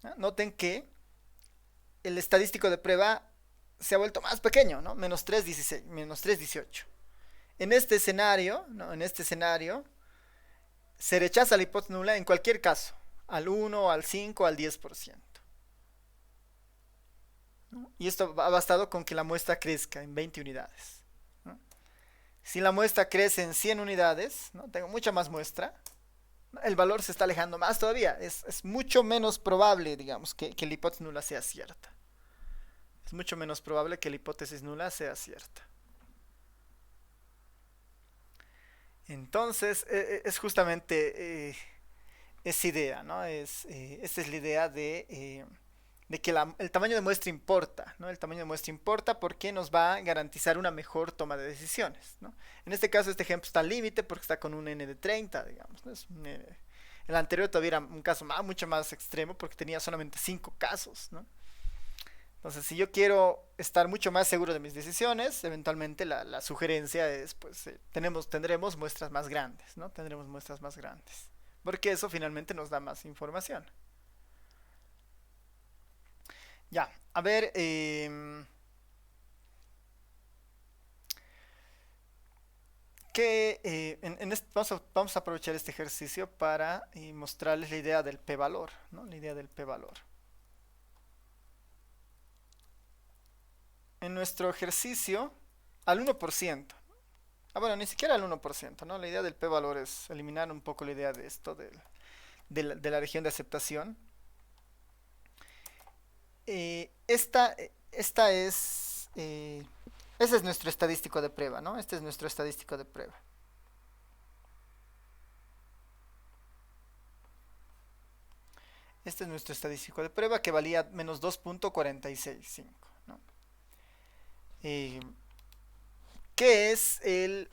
¿no? Noten que el estadístico de prueba se ha vuelto más pequeño, ¿no? Menos 3.16, menos 3.18. En este escenario, ¿no? En este escenario, se rechaza la hipótesis nula en cualquier caso, al 1, al 5, al 10%. ¿No? Y esto ha bastado con que la muestra crezca en 20 unidades. ¿No? Si la muestra crece en 100 unidades, ¿no? Tengo mucha más muestra, ¿no? El valor se está alejando más todavía. Es mucho menos probable, digamos, que la hipótesis nula sea cierta. Es mucho menos probable que la hipótesis nula sea cierta. Entonces, es justamente esa idea, ¿no? Esta es la idea de que el tamaño de muestra importa, ¿no? El tamaño de muestra importa porque nos va a garantizar una mejor toma de decisiones, ¿no? En este caso, este ejemplo está al límite porque está con un n de 30, digamos, ¿no? El anterior todavía era un caso mucho más extremo porque tenía solamente 5 casos, ¿no? Entonces, si yo quiero estar mucho más seguro de mis decisiones, eventualmente la sugerencia es, pues, tendremos muestras más grandes, ¿no? Tendremos muestras más grandes. Porque eso finalmente nos da más información. Ya, a ver, vamos a aprovechar este ejercicio para mostrarles la idea del p-valor, ¿no? La idea del p-valor. en nuestro ejercicio al 1%. Ah, bueno, ni siquiera al 1%, ¿no? La idea del p-valor es eliminar un poco la idea de esto, de la región de aceptación. Esta es... ese es nuestro estadístico de prueba, ¿no? Este es nuestro estadístico de prueba. Este es nuestro estadístico de prueba que valía menos 2.465, ¿no? Eh, ¿Qué es qué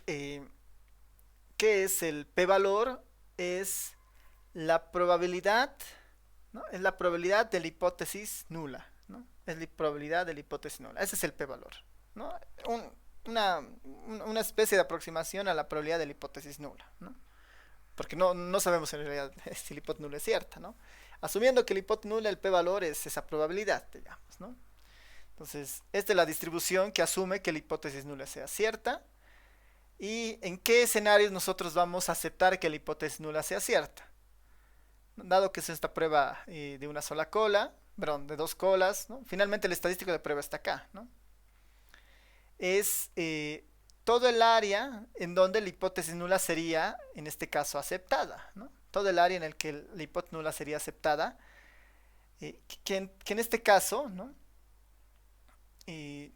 es el p-valor? Es la probabilidad, ¿no? Es la probabilidad de la hipótesis nula, ¿no? Es la probabilidad de la hipótesis nula. Ese es el p-valor, ¿no? Un- una especie de aproximación a la probabilidad de la hipótesis nula, ¿no? Porque no sabemos en realidad si la hipótesis nula es cierta, ¿no? Asumiendo que la hipótesis nula, el p-valor es esa probabilidad, digamos, ¿no? Entonces, esta es la distribución que asume que la hipótesis nula sea cierta. ¿Y en qué escenarios nosotros vamos a aceptar que la hipótesis nula sea cierta? Dado que es esta prueba de una sola cola, perdón, de dos colas, ¿no? Finalmente el estadístico de prueba está acá, ¿no? Es todo el área en donde la hipótesis nula sería, en este caso, aceptada, ¿no? Todo el área en el que la hipótesis nula sería aceptada, que en este caso, ¿no? Eh,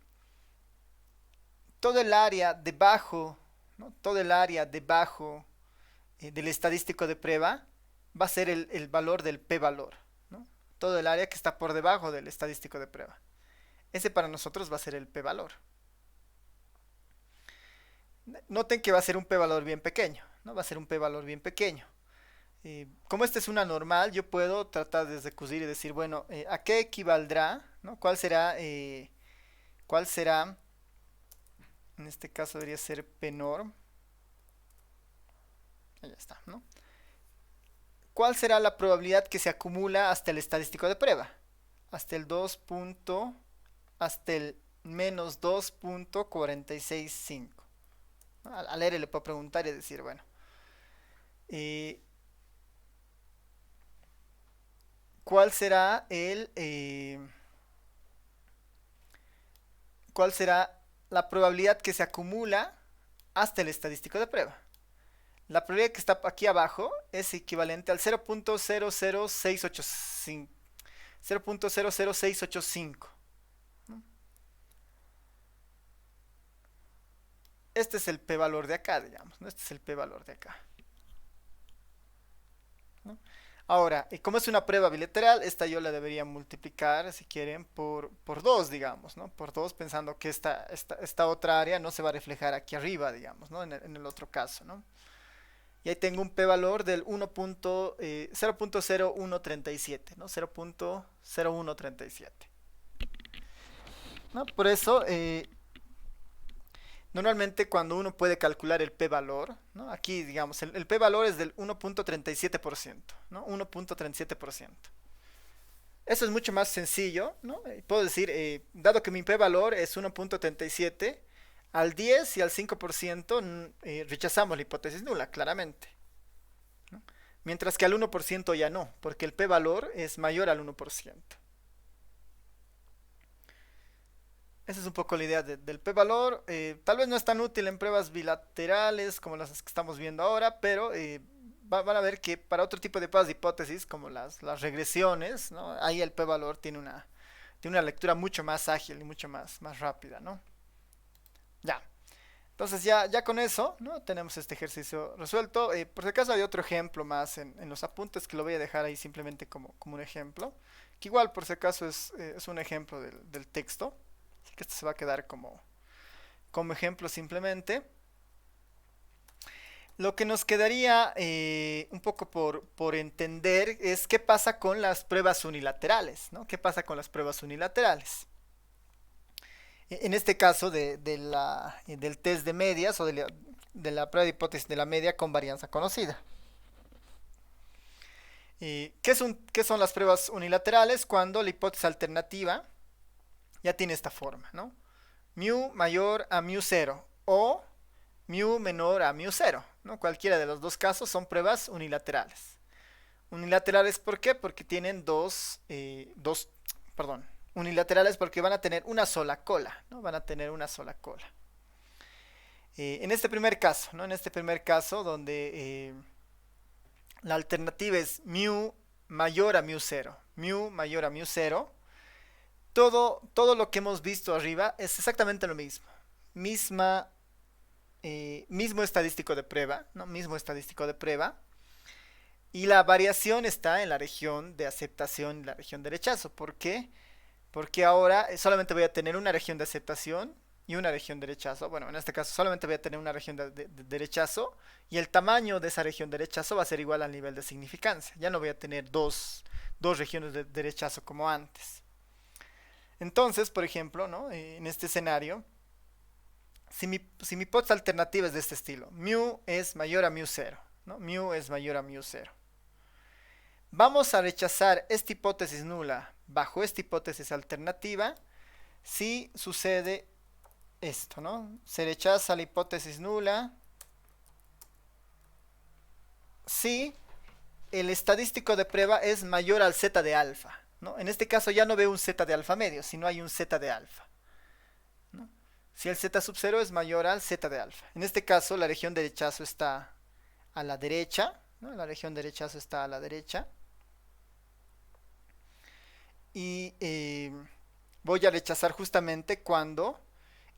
todo el área debajo, ¿no? Todo el área debajo del estadístico de prueba va a ser el valor del p-valor, ¿no? Todo el área que está por debajo del estadístico de prueba. Ese para nosotros va a ser el p-valor. Noten que va a ser un p-valor bien pequeño, ¿no? Va a ser un p-valor bien pequeño. Como esta es una normal, yo puedo tratar de deducir y decir, bueno, ¿a qué equivaldrá? ¿No? Cuál será, en este caso debería ser p-norm. Ahí está, ¿no? ¿Cuál será la probabilidad que se acumula hasta el estadístico de prueba? Hasta el 2. Hasta el menos 2.465. Al R le puedo preguntar y decir, bueno, eh, ¿cuál será cuál será la probabilidad que se acumula hasta el estadístico de prueba? La probabilidad que está aquí abajo es equivalente al 0.00685. 0.00685. Este es el p-valor de acá, digamos, ¿no? Este es el p-valor de acá, ¿no? Ahora, como es una prueba bilateral, esta yo la debería multiplicar, si quieren, por 2, digamos, ¿no? Por 2, pensando que esta otra área no se va a reflejar aquí arriba, digamos, ¿no? En el otro caso, ¿no? Y ahí tengo un p-valor del 0.0137, ¿no? 0.0137. ¿No? Por eso, normalmente cuando uno puede calcular el p-valor, ¿no? Aquí, digamos, el p-valor es del 1.37%, ¿no? 1.37%. Eso es mucho más sencillo, ¿no? Puedo decir, dado que mi p-valor es 1.37, al 10 y al 5% rechazamos la hipótesis nula, claramente, ¿no? Mientras que al 1% ya no, porque el p-valor es mayor al 1%. Esa es un poco la idea del p-valor. Tal vez no es tan útil en pruebas bilaterales como las que estamos viendo ahora, pero van a ver que para otro tipo de pruebas de hipótesis, como las regresiones, ¿no? Ahí el p-valor tiene una lectura mucho más ágil y mucho más rápida, ¿no? Ya. Entonces ya con eso, ¿no? Tenemos este ejercicio resuelto. Por si acaso hay otro ejemplo más en los apuntes que lo voy a dejar ahí simplemente como un ejemplo. Que igual por si acaso es un ejemplo del texto. Así que esto se va a quedar como ejemplo simplemente. Lo que nos quedaría un poco por entender es qué pasa con las pruebas unilaterales, ¿no? ¿Qué pasa con las pruebas unilaterales? En este caso del test de medias o de la prueba de hipótesis de la media con varianza conocida. ¿Qué son las pruebas unilaterales? Cuando la hipótesis alternativa ya tiene esta forma, ¿no? Mu mayor a mu cero o mu menor a mu cero, ¿no? Cualquiera de los dos casos son pruebas unilaterales. Unilaterales, ¿por qué? Porque tienen perdón, unilaterales porque van a tener una sola cola, ¿no? Van a tener una sola cola. En este primer caso, ¿no? En este primer caso donde la alternativa es mu mayor a mu cero, mu mayor a mu cero, todo lo que hemos visto arriba es exactamente lo mismo. Mismo estadístico de prueba, ¿no? Mismo estadístico de prueba. Y la variación está en la región de aceptación y la región de rechazo. ¿Por qué? Porque ahora solamente voy a tener una región de aceptación y una región de rechazo. Bueno, en este caso solamente voy a tener una región de rechazo y el tamaño de esa región de rechazo va a ser igual al nivel de significancia. Ya no voy a tener dos regiones de rechazo como antes. Entonces, por ejemplo, ¿no? En este escenario, si mi hipótesis alternativa es de este estilo, mu es mayor a mu cero, ¿no? Mu es mayor a mu cero. Vamos a rechazar esta hipótesis nula bajo esta hipótesis alternativa si sucede esto, ¿no? Se rechaza la hipótesis nula si el estadístico de prueba es mayor al z de alfa, ¿no? En este caso ya no veo un z de alfa medio, sino hay un z de alfa, ¿no? Si el z sub 0 es mayor al z de alfa. En este caso la región de rechazo está a la derecha, ¿no? La región de rechazo está a la derecha. Y voy a rechazar justamente cuando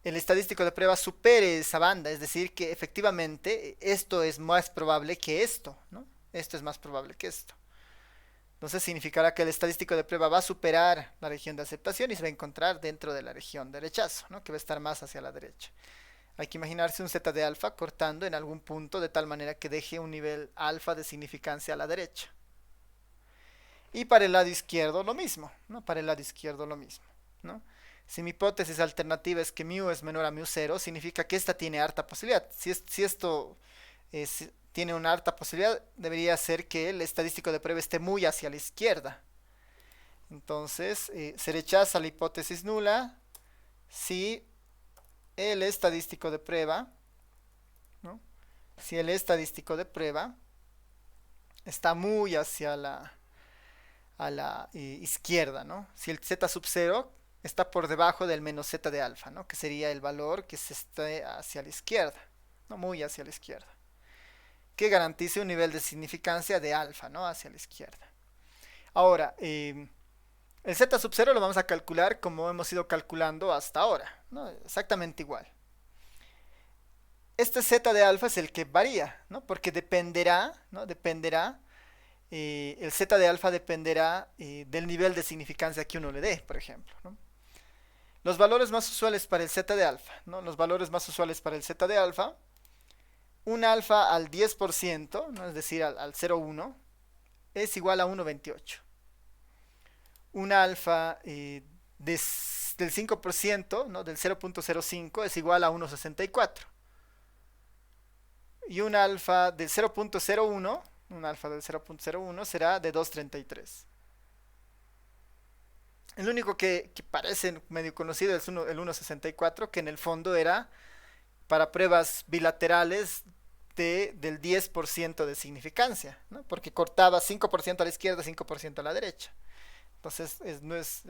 el estadístico de prueba supere esa banda, es decir, que efectivamente esto es más probable que esto, ¿no? Esto es más probable que esto. Entonces significará que el estadístico de prueba va a superar la región de aceptación y se va a encontrar dentro de la región de rechazo, ¿no? Que va a estar más hacia la derecha. Hay que imaginarse un z de alfa cortando en algún punto de tal manera que deje un nivel alfa de significancia a la derecha. Y para el lado izquierdo lo mismo, ¿no? Para el lado izquierdo lo mismo, ¿no? Si mi hipótesis alternativa es que mu es menor a mu cero, significa que esta tiene harta posibilidad. Si esto tiene una harta posibilidad, debería ser que el estadístico de prueba esté muy hacia la izquierda. Entonces, se rechaza la hipótesis nula si el estadístico de prueba, ¿no? Si el estadístico de prueba está muy hacia la izquierda, ¿no? Si el z sub 0 está por debajo del menos z de alfa, ¿no? Que sería el valor que se esté hacia la izquierda, ¿no? Muy hacia la izquierda. Que garantice un nivel de significancia de alfa, ¿no? Hacia la izquierda. Ahora, el z sub 0 lo vamos a calcular como hemos ido calculando hasta ahora, ¿no? Exactamente igual. Este z de alfa es el que varía, ¿no? Porque dependerá, ¿no? El z de alfa dependerá del nivel de significancia que uno le dé, por ejemplo, ¿no? Los valores más usuales para el z de alfa, ¿no? Los valores más usuales para el z de alfa, un alfa al 10%, ¿no? Es decir, al 0,1, es igual a 1,28. Un alfa del 5%, ¿no? Del 0,05 es igual a 1,64. Y un alfa del 0,01, un alfa del 0,01 será de 2,33. El único que parece medio conocido es el 1,64, que en el fondo era para pruebas bilaterales del 10% de significancia, ¿no? Porque cortaba 5% a la izquierda, 5% a la derecha. Entonces, no es,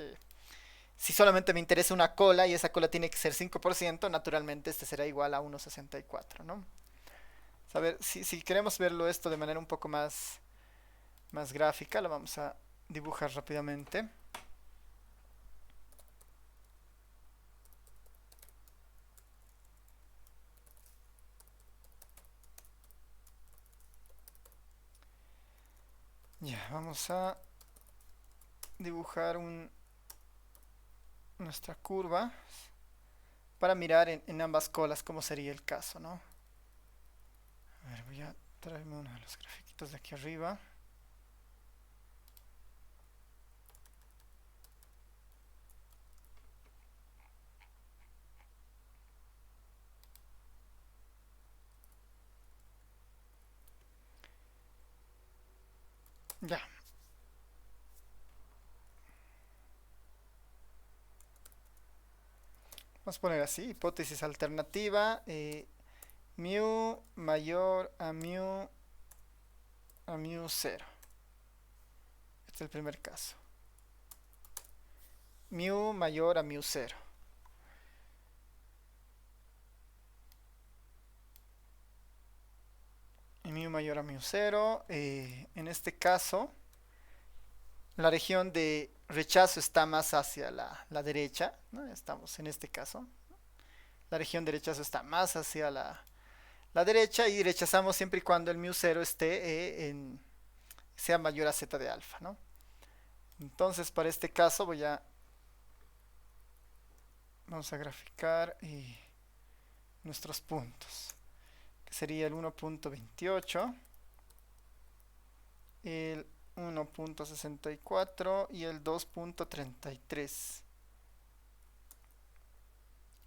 si solamente me interesa una cola y esa cola tiene que ser 5%, naturalmente este será igual a 1,64, ¿no? A ver, si queremos verlo esto de manera un poco más gráfica, lo vamos a dibujar rápidamente. Ya, vamos a dibujar nuestra curva para mirar en ambas colas cómo sería el caso, ¿no? A ver, voy a traerme uno de los grafiquitos de aquí arriba. Ya. Vamos a poner así, hipótesis alternativa, mu mayor a mu 0. Este es el primer caso. mu mayor a mu cero. Y mu mayor a mu cero. En este caso, la región de rechazo está más hacia la derecha, ¿no? Estamos en este caso. La región de rechazo está más hacia la derecha y rechazamos siempre y cuando el mu cero esté sea mayor a z de alfa, ¿no? Entonces, para este caso vamos a graficar nuestros puntos, que sería el 1.28, el 1.64 y el 2.33.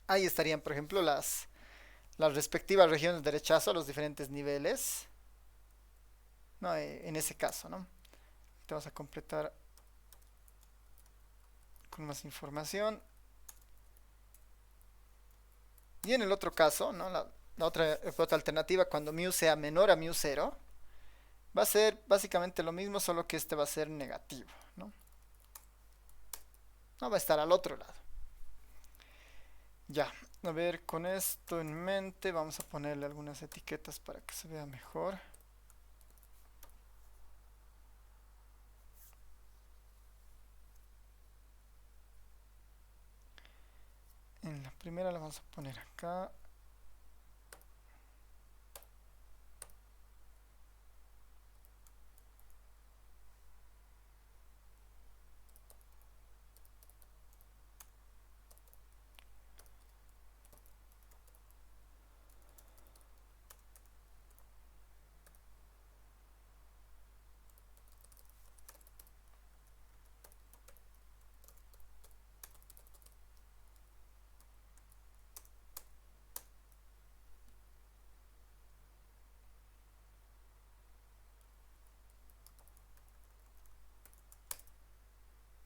Ahí estarían, por ejemplo, las respectivas regiones de rechazo a los diferentes niveles, ¿no? En ese caso, ¿no? Te vamos a completar con más información. Y en el otro caso, ¿no? La otra alternativa, cuando mu sea menor a mu cero, va a ser básicamente lo mismo, solo que este va a ser negativo, ¿no? No va a estar al otro lado. Ya, a ver, con esto en mente, vamos a ponerle algunas etiquetas para que se vea mejor. En la primera la vamos a poner acá.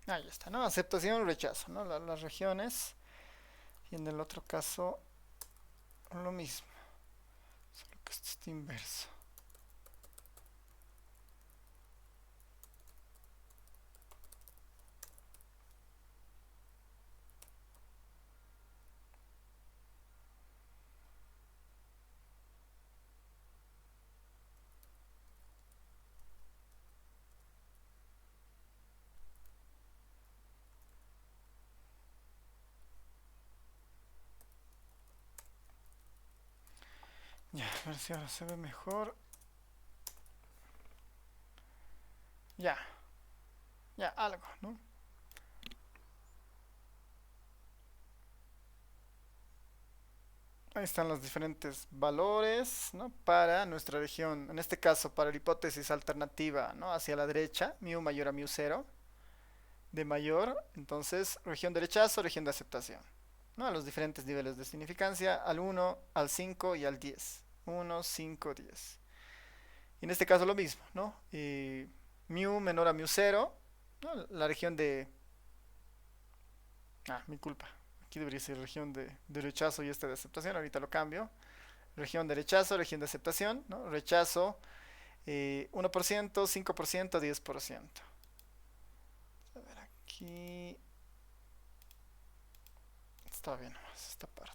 Ahí está, ¿no? Aceptación o rechazo, ¿no? Las regiones. Y en el otro caso, lo mismo. Solo que esto está inverso. Ya, a ver si ahora se ve mejor. Ya, ya, algo, ¿no? Ahí están los diferentes valores, ¿no? Para nuestra región, en este caso para la hipótesis alternativa, ¿no? Hacia la derecha, mu mayor a mu cero, de mayor, entonces región de rechazo, región de aceptación, ¿no? A los diferentes niveles de significancia, al 1, al 5 y al 10. 1, 5, 10. Y en este caso lo mismo, ¿no? Mu menor a mu cero, ¿no? La región de... Ah, mi culpa. Aquí debería ser región de rechazo y esta de aceptación, ahorita lo cambio. Región de rechazo, región de aceptación, ¿no? Rechazo 1%, 5%, 10%. A ver, aquí está bien nomás esta parte.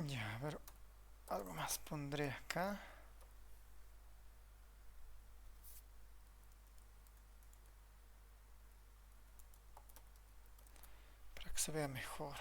Ya, a ver, algo más pondré acá para que se vea mejor.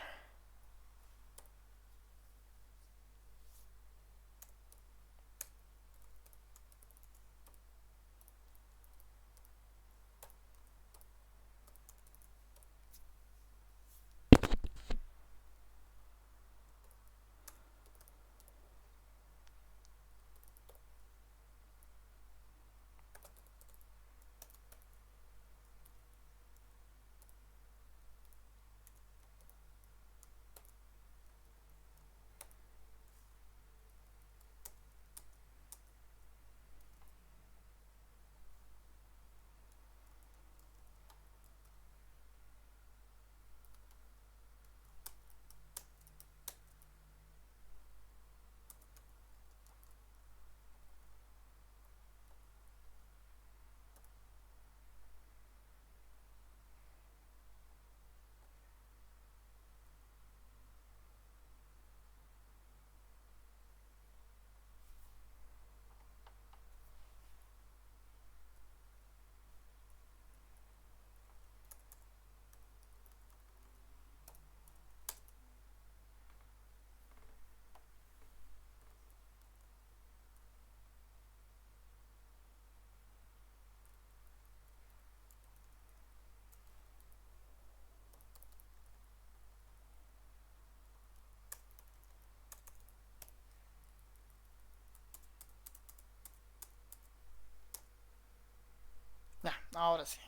ahora sí.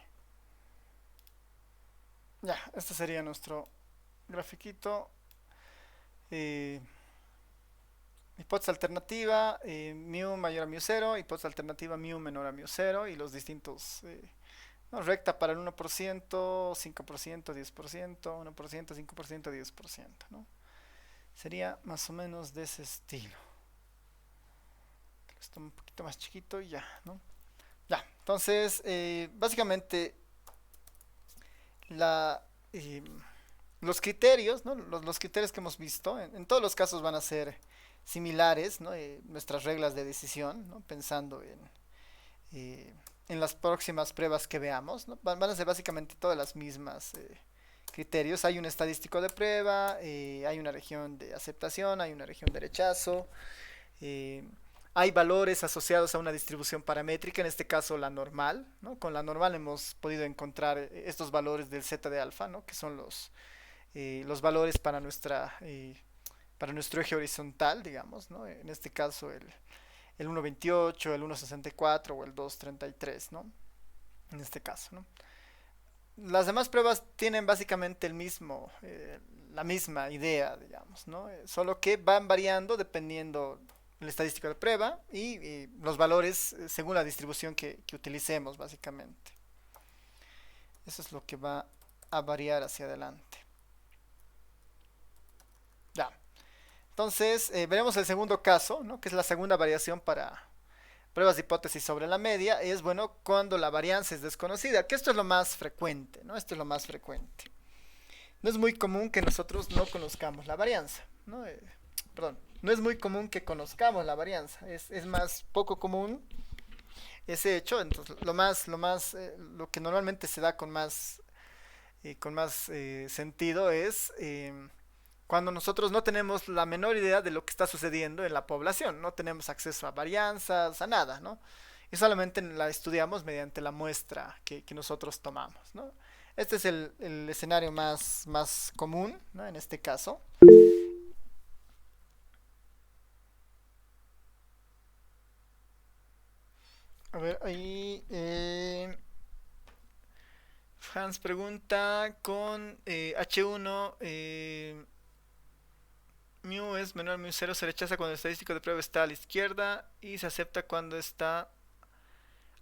Ya, este sería nuestro grafiquito. Eh, Hipótesis alternativa, mu mayor a mu cero, hipótesis alternativa mu menor a mu cero y los distintos, no, recta para el 1%, 5%, 10%, 1%, 5%, 10%, ¿no? Sería más o menos de ese estilo. Está un poquito más chiquito y ya, ¿no? Ya, entonces, básicamente, la, eh, los criterios, ¿no? Los criterios que hemos visto, en todos los casos van a ser similares, ¿no? Nuestras reglas de decisión, ¿no? Pensando en las próximas pruebas que veamos, ¿no? Van a ser básicamente todas las mismas criterios. Hay un estadístico de prueba, hay una región de aceptación, hay una región de rechazo, eh, hay valores asociados a una distribución paramétrica, en este caso la normal, ¿no? Con la normal hemos podido encontrar estos valores del z de alfa, ¿no? Que son los valores para nuestro eje horizontal, digamos, ¿no? En este caso el 1.28, el 1.64 o el 2.33, ¿no? En este caso, ¿no? Las demás pruebas tienen básicamente la misma idea, digamos, ¿no? Solo que van variando dependiendo el estadístico de prueba y los valores según la distribución que utilicemos, básicamente. Eso es lo que va a variar hacia adelante. Ya. Entonces, veremos el segundo caso, ¿no? Que es la segunda variación para pruebas de hipótesis sobre la media. Es bueno cuando la varianza es desconocida, que esto es lo más frecuente, ¿no? Esto es lo más frecuente. No es muy común que nosotros no conozcamos la varianza, ¿no? Perdón, no es muy común que conozcamos la varianza, es más poco común ese hecho. Entonces, lo que normalmente se da con más sentido es cuando nosotros no tenemos la menor idea de lo que está sucediendo en la población, no tenemos acceso a varianzas, a nada, ¿no? Y solamente la estudiamos mediante la muestra que nosotros tomamos, ¿no? Este es el escenario más común, ¿no? En este caso. A ver, ahí Hans pregunta con H1, mu es menor a mu cero, se rechaza cuando el estadístico de prueba está a la izquierda y se acepta cuando está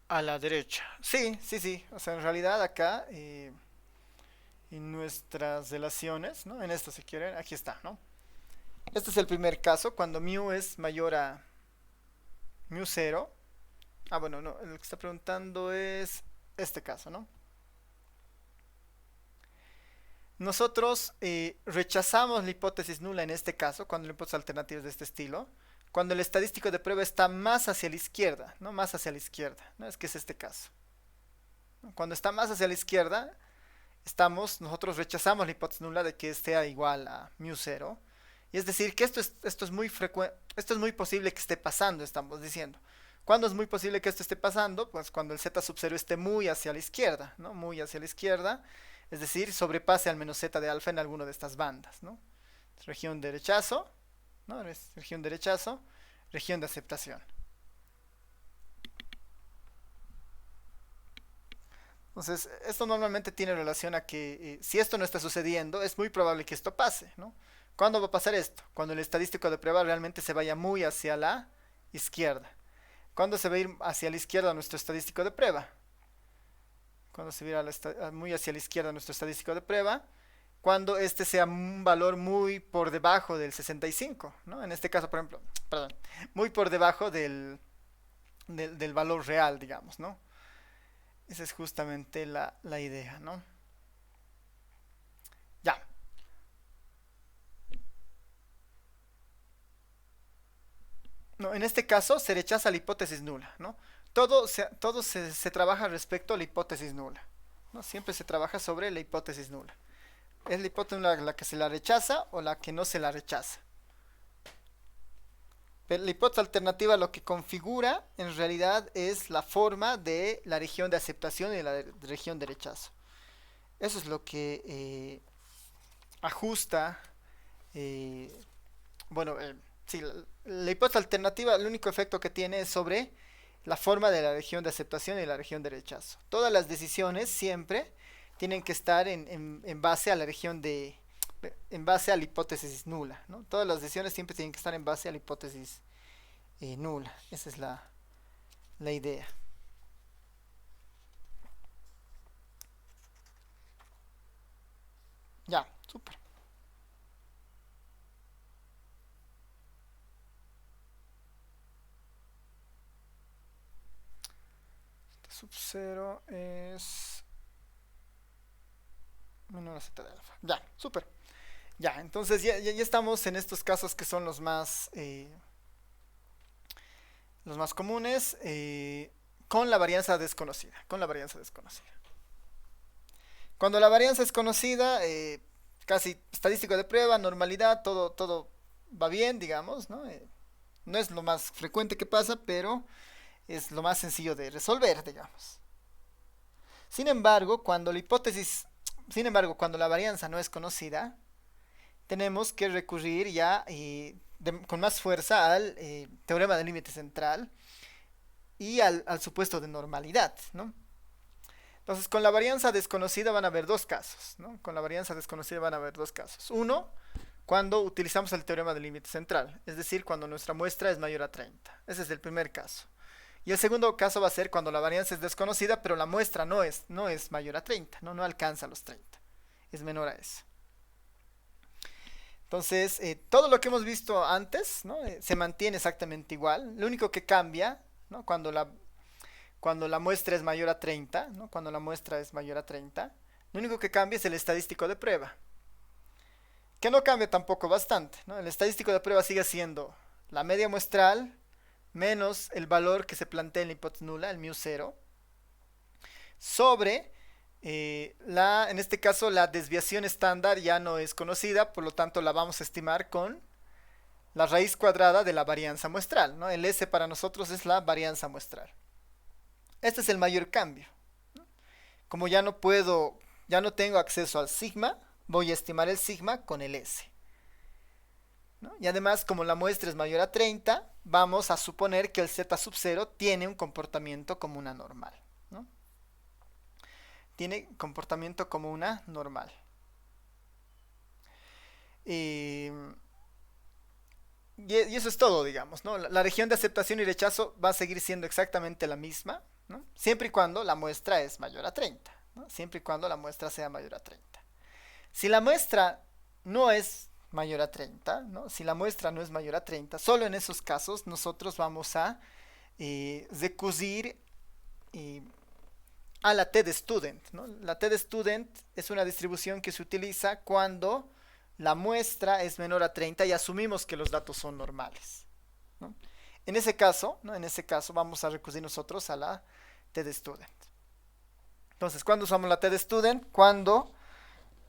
a la derecha. Sí, sí, sí. O sea, en realidad acá, en nuestras relaciones, ¿no? En esto si quieren, aquí está, ¿no? Este es el primer caso, cuando mu es mayor a mu cero. Ah, bueno, no, el que está preguntando es este caso, ¿no? Nosotros rechazamos la hipótesis nula en este caso, cuando la hipótesis alternativa es de este estilo, cuando el estadístico de prueba está más hacia la izquierda, ¿no? Más hacia la izquierda, ¿no? Es que es este caso. ¿No? Cuando está más hacia la izquierda, nosotros rechazamos la hipótesis nula de que esté igual a mu cero. Y es decir, que esto es muy posible que esté pasando, estamos diciendo. ¿Cuándo es muy posible que esto esté pasando? Pues cuando el z sub cero esté muy hacia la izquierda, ¿no? Muy hacia la izquierda, es decir, sobrepase al menos z de alfa en alguna de estas bandas, ¿no? Región de rechazo, ¿no? Región de rechazo, región de aceptación. Entonces, esto normalmente tiene relación a que si esto no está sucediendo, es muy probable que esto pase, ¿no? ¿Cuándo va a pasar esto? Cuando el estadístico de prueba realmente se vaya muy hacia la izquierda. ¿Cuándo se va a ir hacia la izquierda nuestro estadístico de prueba? Cuando se va a ir muy hacia la izquierda nuestro estadístico de prueba, cuando este sea un valor muy por debajo del 65, ¿no? En este caso, por ejemplo, perdón, muy por debajo del valor real, digamos, ¿no? Esa es justamente la idea, ¿no? Ya. No, en este caso se rechaza la hipótesis nula, ¿no? Todo se trabaja respecto a la hipótesis nula, ¿no? Siempre se trabaja sobre la hipótesis nula. Es la hipótesis nula la que se la rechaza o la que no se la rechaza. Pero la hipótesis alternativa lo que configura en realidad es la forma de la región de aceptación y la región de rechazo. Eso es lo que ajusta, eh, bueno, sí, la hipótesis alternativa, el único efecto que tiene es sobre la forma de la región de aceptación y la región de rechazo. Todas las decisiones siempre tienen que estar en base a la región en base a la hipótesis nula, ¿no? Todas las decisiones siempre tienen que estar en base a la hipótesis nula. Esa es la idea. Ya, súper. Sub 0 es menor a z de alfa. Ya, súper. Ya, entonces ya estamos en estos casos que son los más comunes, con la varianza desconocida. Con la varianza desconocida. Cuando la varianza es conocida, casi estadístico de prueba, normalidad, todo va bien, digamos, ¿no? No es lo más frecuente que pasa, pero es lo más sencillo de resolver, digamos. Sin embargo, cuando la varianza no es conocida, tenemos que recurrir ya con más fuerza al teorema del límite central y al supuesto de normalidad, ¿no? Entonces, con la varianza desconocida van a haber dos casos, ¿no? Con la varianza desconocida van a haber dos casos. Uno, cuando utilizamos el teorema del límite central, es decir, cuando nuestra muestra es mayor a 30. Ese es el primer caso. Y el segundo caso va a ser cuando la varianza es desconocida, pero la muestra no es mayor a 30, no alcanza los 30, es menor a eso. Entonces, todo lo que hemos visto antes, ¿no? Se mantiene exactamente igual. Lo único que cambia, ¿no? Cuando la muestra es mayor a 30, ¿no? Cuando la muestra es mayor a 30, lo único que cambia es el estadístico de prueba, que no cambia tampoco bastante, ¿no? El estadístico de prueba sigue siendo la media muestral menos el valor que se plantea en la hipótesis nula, el μ0, sobre en este caso la desviación estándar ya no es conocida, por lo tanto la vamos a estimar con la raíz cuadrada de la varianza muestral, ¿no? El S para nosotros es la varianza muestral. Este es el mayor cambio. Como ya no tengo acceso al sigma, voy a estimar el sigma con el S, ¿no? Y además, como la muestra es mayor a 30, vamos a suponer que el Z sub 0 tiene un comportamiento como una normal, ¿no? Tiene comportamiento como una normal. Y eso es todo, digamos, ¿no? La región de aceptación y rechazo va a seguir siendo exactamente la misma, ¿no? Siempre y cuando la muestra es mayor a 30, ¿no? Siempre y cuando la muestra sea mayor a 30. Si la muestra no es mayor a 30, ¿no? Si la muestra no es mayor a 30, solo en esos casos nosotros vamos a recurrir a la t-de-student, ¿no? La t-de-student es una distribución que se utiliza cuando la muestra es menor a 30 y asumimos que los datos son normales, ¿no? En ese caso, ¿no? En ese caso vamos a recurrir nosotros a la t-de-student. Entonces, ¿cuándo usamos la t-de-student? Cuando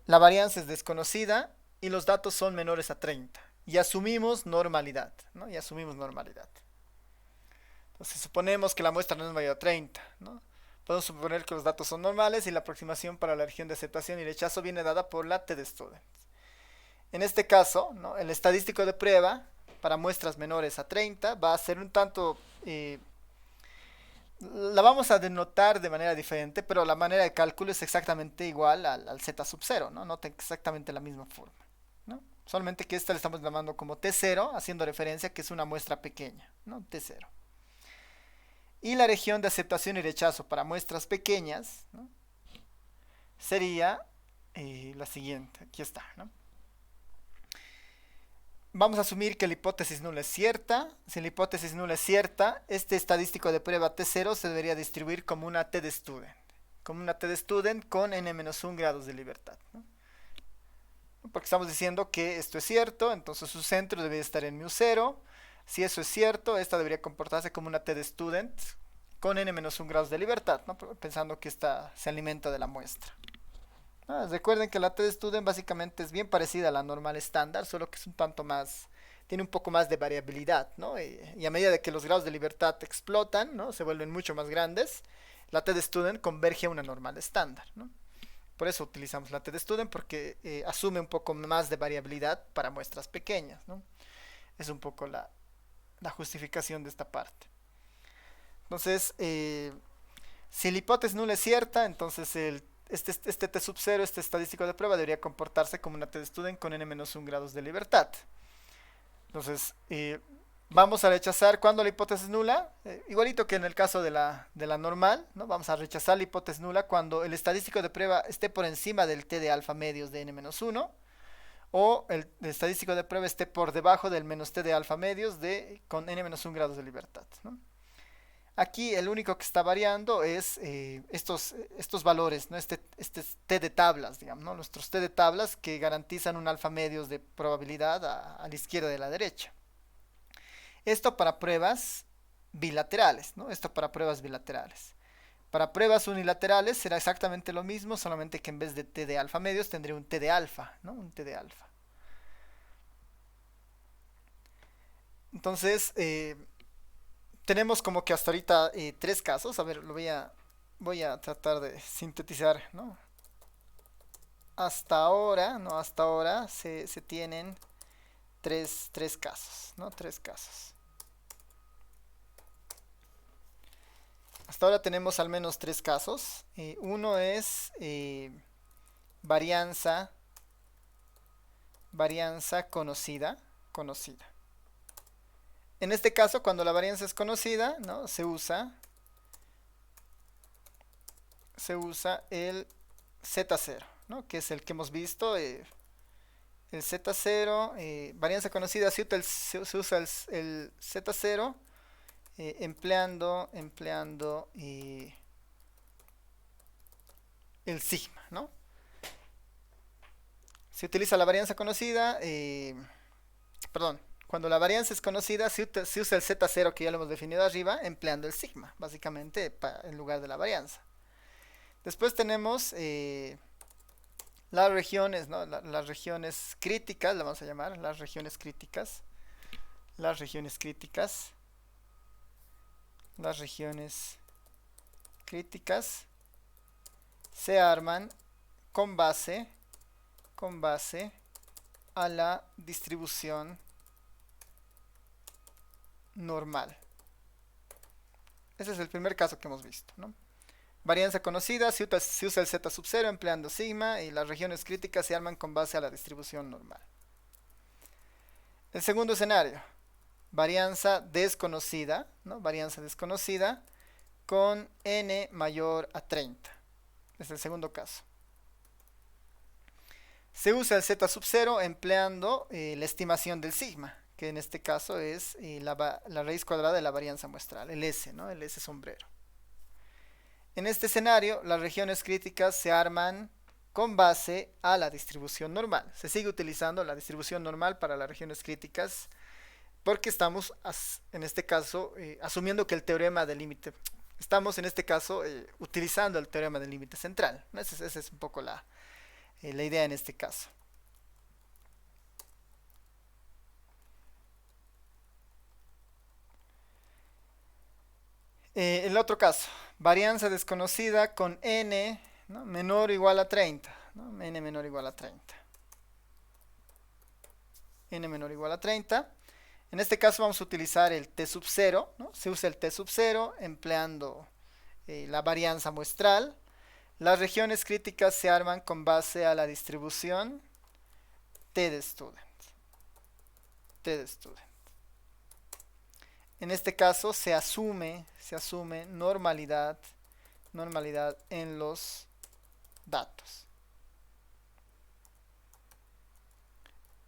la varianza es desconocida y los datos son menores a 30 y asumimos normalidad, ¿no? Y asumimos normalidad. Entonces, suponemos que la muestra no es mayor a 30, ¿no? Podemos suponer que los datos son normales y la aproximación para la región de aceptación y rechazo viene dada por la t-de-student. En este caso, ¿no? El estadístico de prueba para muestras menores a 30 va a ser un tanto... la vamos a denotar de manera diferente, pero la manera de cálculo es exactamente igual al z sub 0, ¿no? Nota exactamente la misma forma, ¿no? Solamente que esta le estamos llamando como t0, haciendo referencia a que es una muestra pequeña, ¿no? T0. Y la región de aceptación y rechazo para muestras pequeñas, ¿no? Sería la siguiente. Aquí está, ¿no? Vamos a asumir que la hipótesis nula es cierta. Si la hipótesis nula es cierta, este estadístico de prueba t0 se debería distribuir como una t-de-student. Como una t-de-student con n-1 grados de libertad, ¿no? Porque estamos diciendo que esto es cierto, entonces su centro debería estar en μ0. Si eso es cierto, esta debería comportarse como una t-de-student con n-1 grados de libertad, ¿no? Pensando que esta se alimenta de la muestra. Recuerden que la t-de-student básicamente es bien parecida a la normal estándar, solo que es un tanto más, tiene un poco más de variabilidad, ¿no? Y a medida de que los grados de libertad explotan, ¿no? Se vuelven mucho más grandes, la t-de-student converge a una normal estándar, ¿no? Por eso utilizamos la t-de-student, porque asume un poco más de variabilidad para muestras pequeñas, ¿no? Es un poco la justificación de esta parte. Entonces, si la hipótesis nula es cierta, entonces este t sub 0, este estadístico de prueba, debería comportarse como una t de Student con n-1 grados de libertad. Entonces, vamos a rechazar cuando la hipótesis es nula, igualito que en el caso de la normal, ¿no? Vamos a rechazar la hipótesis nula cuando el estadístico de prueba esté por encima del t de alfa medios de n-1, o el estadístico de prueba esté por debajo del menos t de alfa medios con n-1 grados de libertad, ¿no? Aquí el único que está variando es estos valores, ¿no? Este t de tablas, digamos, ¿no? Nuestros t de tablas que garantizan un alfa medios de probabilidad a la izquierda y a la derecha. Esto para pruebas bilaterales, ¿no? Esto para pruebas bilaterales. Para pruebas unilaterales será exactamente lo mismo, solamente que en vez de t de alfa medios tendré un t de alfa, ¿no? Un t de alfa. Entonces, tenemos como que hasta ahorita tres casos. A ver, voy a tratar de sintetizar, ¿no? Hasta ahora, ¿no? Hasta ahora se tienen tres casos, ¿no? Tres casos. Hasta ahora tenemos al menos tres casos. Uno es varianza conocida. En este caso, cuando la varianza es conocida, ¿no? se usa el Z0, ¿no? Que es el que hemos visto. El Z0, varianza conocida, se usa el Z0 empleando el sigma, ¿no? Se utiliza la varianza conocida, perdón, cuando la varianza es conocida, se usa el Z0 que ya lo hemos definido arriba, empleando el sigma, básicamente, en lugar de la varianza. Después tenemos las regiones, ¿no? Las regiones críticas, las vamos a llamar, las regiones críticas. Las regiones críticas se arman con base a la distribución normal. Ese es el primer caso que hemos visto, ¿no? Varianza conocida, se usa el Z sub 0 empleando sigma, y las regiones críticas se arman con base a la distribución normal. El segundo escenario, varianza desconocida, ¿no? Varianza desconocida con n mayor a 30. Es el segundo caso. Se usa el Z sub 0 empleando la estimación del sigma, que en este caso es la raíz cuadrada de la varianza muestral, el S, ¿no? El S sombrero. En este escenario, las regiones críticas se arman con base a la distribución normal. Se sigue utilizando la distribución normal para las regiones críticas porque estamos, en este caso, asumiendo que el teorema del límite, estamos en este caso utilizando el teorema del límite central, ¿no? Esa es un poco la idea en este caso. El otro caso, varianza desconocida con n, ¿no? menor o igual a 30, ¿no? N menor o igual a 30. N menor o igual a 30. En este caso vamos a utilizar el t sub 0, ¿no? Se usa el t sub 0 empleando la varianza muestral. Las regiones críticas se arman con base a la distribución t de student. En este caso se asume normalidad en los datos.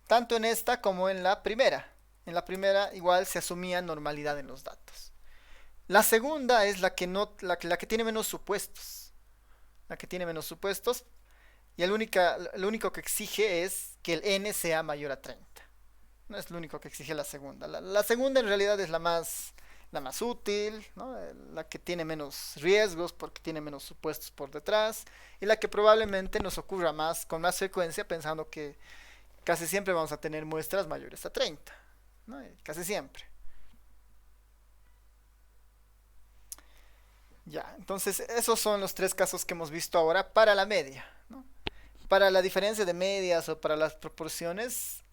Tanto en esta como en la primera. En la primera igual se asumía normalidad en los datos. La segunda es la que tiene menos supuestos. La que tiene menos supuestos. Y lo único que exige es que el n sea mayor a 30. No es lo único que exige la segunda. La segunda en realidad es la más útil, ¿no? La que tiene menos riesgos porque tiene menos supuestos por detrás, y la que probablemente nos ocurra con más frecuencia, pensando que casi siempre vamos a tener muestras mayores a 30, ¿no? Casi siempre. Ya, entonces esos son los tres casos que hemos visto ahora para la media, ¿no? Para la diferencia de medias o para las proporciones,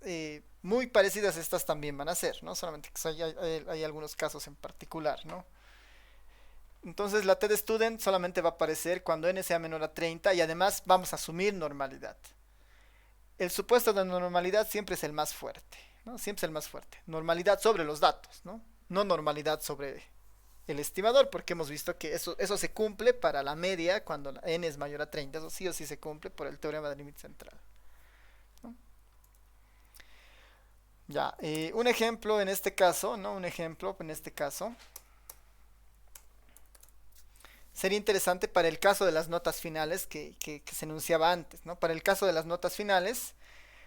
muy parecidas estas también van a ser, ¿no? Solamente que hay algunos casos en particular, ¿no? Entonces la t de student solamente va a aparecer cuando n sea menor a 30 y además vamos a asumir normalidad. El supuesto de normalidad siempre es el más fuerte, ¿no? Siempre es el más fuerte. Normalidad sobre los datos, ¿no? No normalidad sobre el estimador, porque hemos visto que eso se cumple para la media cuando la n es mayor a 30. Eso sí o sí se cumple por el teorema del límite central, ¿no? Ya, un ejemplo en este caso, ¿no? Un ejemplo en este caso sería interesante para el caso de las notas finales que se enunciaba antes, ¿no? Para el caso de las notas finales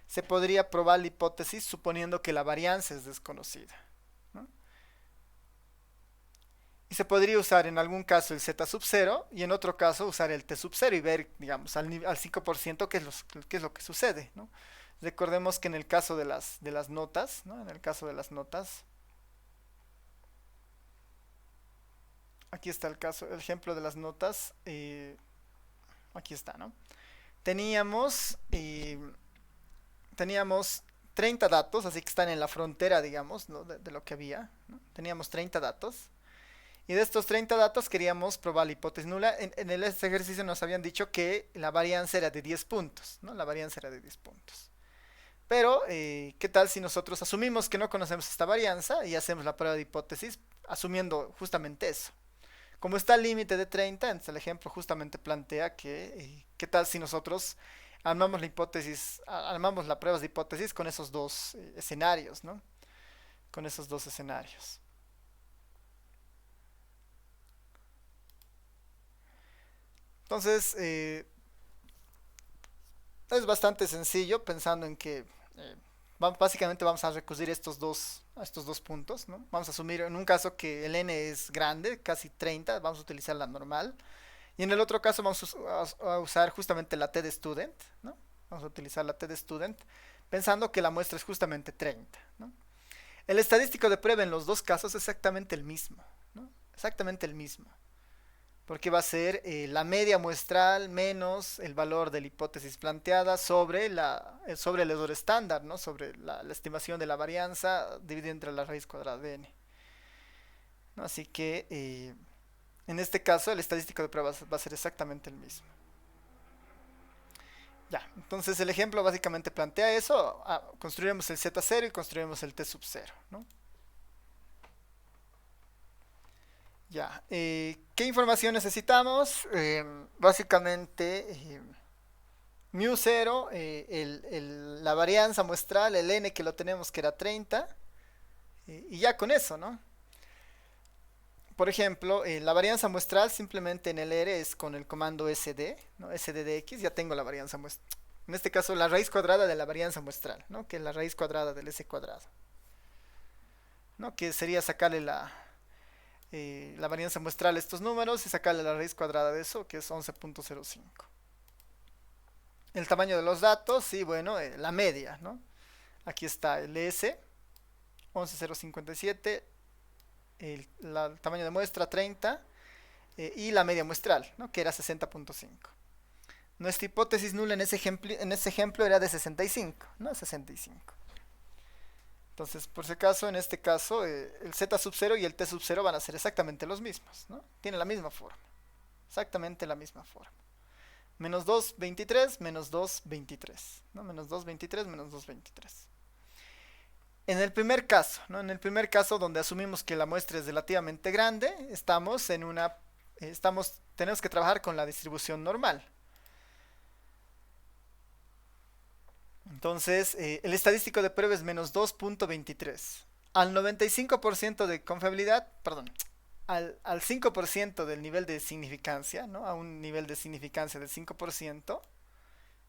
se podría probar la hipótesis suponiendo que la varianza es desconocida, ¿no? Y se podría usar en algún caso el z sub 0 y en otro caso usar el t sub 0 y ver, digamos, al 5% qué es lo que sucede, ¿no? Recordemos que en el caso de las notas, ¿no? En el caso de las notas, aquí está el caso, el ejemplo de las notas, aquí está, ¿no? Teníamos, teníamos 30 datos, así que están en la frontera, digamos, ¿no? de lo que había, ¿no? Teníamos 30 datos. Y de estos 30 datos queríamos probar la hipótesis nula. En este ejercicio nos habían dicho que la varianza era de 10 puntos, ¿no? La varianza era de 10 puntos. Pero, ¿qué tal si nosotros asumimos que no conocemos esta varianza y hacemos la prueba de hipótesis asumiendo justamente eso? Como está el límite de 30, entonces el ejemplo justamente plantea que, ¿qué tal si nosotros armamos la hipótesis, armamos la prueba de hipótesis con esos dos escenarios, ¿no? Con esos dos escenarios. Entonces, es bastante sencillo pensando en que básicamente vamos a recurrir a estos dos puntos, ¿no? Vamos a asumir en un caso que el n es grande, casi 30, vamos a utilizar la normal. Y en el otro caso vamos a usar justamente la t de student, ¿no? Vamos a utilizar la t de student pensando que la muestra es justamente 30, ¿no? El estadístico de prueba en los dos casos es exactamente el mismo, ¿no? Exactamente el mismo. Porque va a ser la media muestral menos el valor de la hipótesis planteada sobre el error estándar, ¿no? Sobre la estimación de la varianza dividida entre la raíz cuadrada de n, ¿no? Así que en este caso el estadístico de pruebas va a ser exactamente el mismo. Ya, entonces el ejemplo básicamente plantea eso. Construiremos el z0 y construiremos el t sub 0, ¿no? Ya, ¿qué información necesitamos? Básicamente, mu 0, la varianza muestral, el n que lo tenemos que era 30, y ya con eso, ¿no? Por ejemplo, la varianza muestral simplemente en el R es con el comando sd, ¿no? Sd de x, ya tengo la varianza muestral. En este caso, la raíz cuadrada de la varianza muestral, ¿no? Que es la raíz cuadrada del s cuadrado, ¿no? Que sería sacarle la varianza muestral a estos números y sacarle la raíz cuadrada de eso, que es 11.05. El tamaño de los datos, y bueno, la media, ¿no? Aquí está el S, 11.057, el tamaño de muestra 30, y la media muestral, ¿no? Que era 60.5. Nuestra hipótesis nula en ese ejemplo era de 65, ¿no? 65. Entonces, por si acaso, en este caso, el z sub 0 y el t sub 0 van a ser exactamente los mismos, ¿no? Tienen la misma forma. Exactamente la misma forma. Menos 2, 23, menos 2, 23. ¿No? Menos 2, 23, menos 2, 23. En el primer caso, ¿no? En el primer caso donde asumimos que la muestra es relativamente grande, tenemos que trabajar con la distribución normal. Entonces, el estadístico de prueba es menos 2.23. Al 95% de confiabilidad, perdón, al 5% del nivel de significancia, ¿no? A un nivel de significancia del 5%,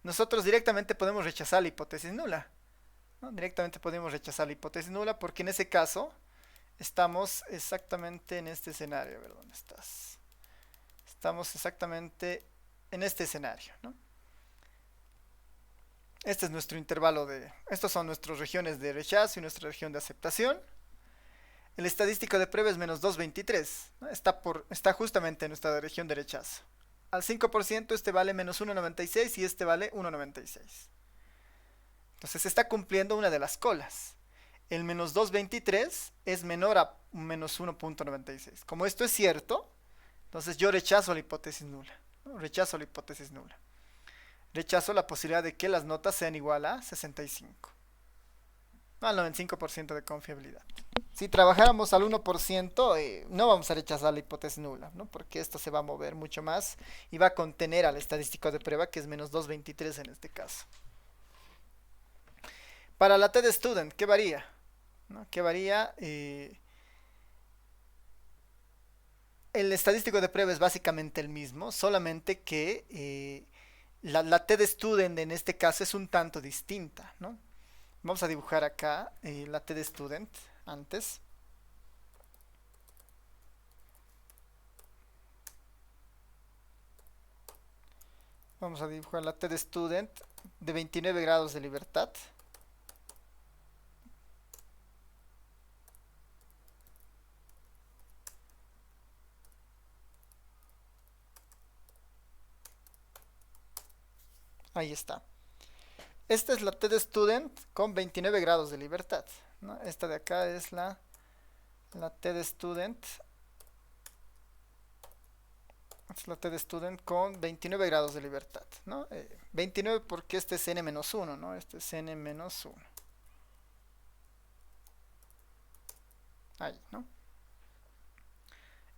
nosotros directamente podemos rechazar la hipótesis nula, ¿no? Directamente podemos rechazar la hipótesis nula porque en ese caso estamos exactamente en este escenario. A ver, ¿dónde estás? Estamos exactamente en este escenario, ¿no? Este es nuestro intervalo estos son nuestras regiones de rechazo y nuestra región de aceptación. El estadístico de prueba es menos 2.23, ¿no? Está justamente en nuestra región de rechazo. Al 5% este vale menos 1.96 y este vale 1.96. Entonces se está cumpliendo una de las colas. El menos 2.23 es menor a menos 1.96. Como esto es cierto, Entonces yo rechazo la hipótesis nula, ¿no? Rechazo la hipótesis nula. Rechazo la posibilidad de que las notas sean igual a 65. No, al 95% de confiabilidad. Si trabajáramos al 1%, no vamos a rechazar la hipótesis nula, ¿no? Porque esto se va a mover mucho más y va a contener al estadístico de prueba, que es menos 223 en este caso. Para la TED Student, ¿qué varía? ¿No? ¿Qué varía? El estadístico de prueba es básicamente el mismo, solamente que la TED Student en este caso es un tanto distinta, ¿no? Vamos a dibujar acá la TED Student antes. Vamos a dibujar la TED Student de 29 grados de libertad. Ahí está. Esta es la TED Student con 29 grados de libertad, ¿no? Esta de acá es la TED Student. Es la TED Student con 29 grados de libertad, ¿no? 29 porque este es n-1, ¿no? Este es n-1. Ahí, ¿no?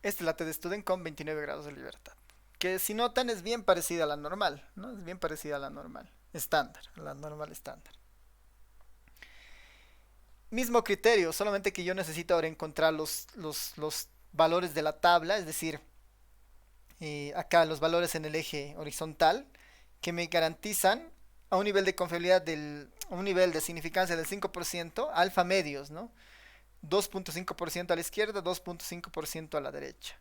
Esta es la TED Student con 29 grados de libertad. Que si notan es bien parecida a la normal, ¿no? Es bien parecida a la normal estándar, la normal estándar. Mismo criterio, solamente que yo necesito ahora encontrar los valores de la tabla, es decir, acá los valores en el eje horizontal, que me garantizan a un nivel de confiabilidad a un nivel de significancia del 5%, alfa medios, ¿no? 2.5% a la izquierda, 2.5% a la derecha,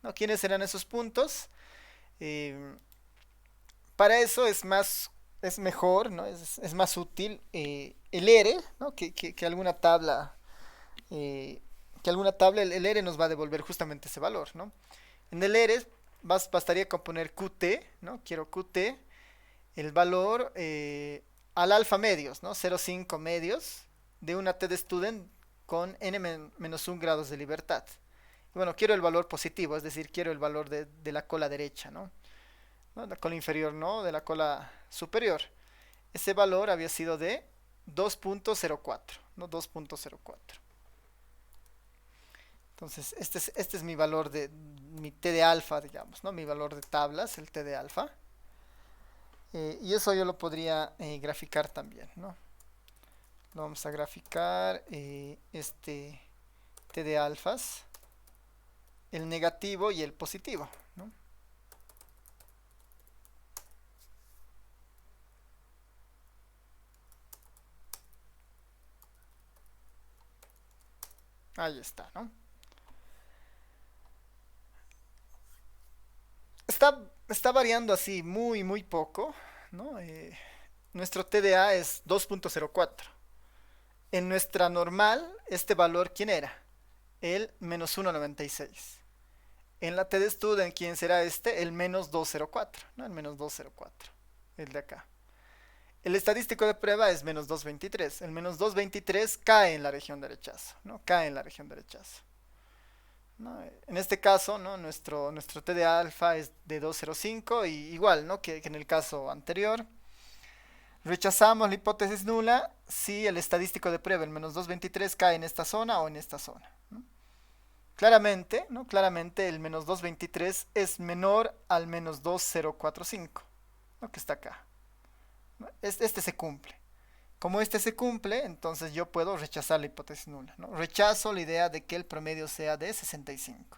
¿no? ¿Quiénes serán esos puntos? Para eso es mejor, ¿no? Es más útil el ERE, ¿no? Que alguna tabla, el ERE nos va a devolver justamente ese valor, ¿no? En el ERE bastaría con poner QT, ¿no? Quiero QT, el valor al alfa medios, ¿no? 0,5 medios de una TED Student con n-1 grados de libertad. Y bueno, quiero el valor positivo, es decir, quiero el valor de la cola derecha, ¿no? ¿No? La cola inferior, ¿no? De la cola superior. Ese valor había sido de 2.04, ¿no? 2.04. Entonces, este es mi valor de mi T de alfa, digamos, ¿no? Mi valor de tablas, el T de alfa. Y eso yo lo podría graficar también, ¿no? Lo vamos a graficar este T de alfas, el negativo y el positivo, ¿no? Ahí está, ¿no? Está variando así muy, muy poco, ¿no? Nuestro TDA es 2.04. En nuestra normal, este valor, ¿quién era? El menos 1.96. En la TD Student, ¿quién será este? El menos 204, ¿no? El menos 204, el de acá. El estadístico de prueba es menos 223. El menos 223 cae en la región de rechazo, ¿no? Cae en la región de rechazo, ¿no? En este caso, ¿no? Nuestro T de alfa es de 205 y igual, ¿no? Que en el caso anterior. Rechazamos la hipótesis nula si el estadístico de prueba, el menos 223, cae en esta zona o en esta zona, ¿no? Claramente, ¿no? Claramente el menos 223 es menor al menos 2045, ¿no? Que está acá, ¿no? Este se cumple. Como este se cumple, entonces yo puedo rechazar la hipótesis nula, ¿no? Rechazo la idea de que el promedio sea de 65,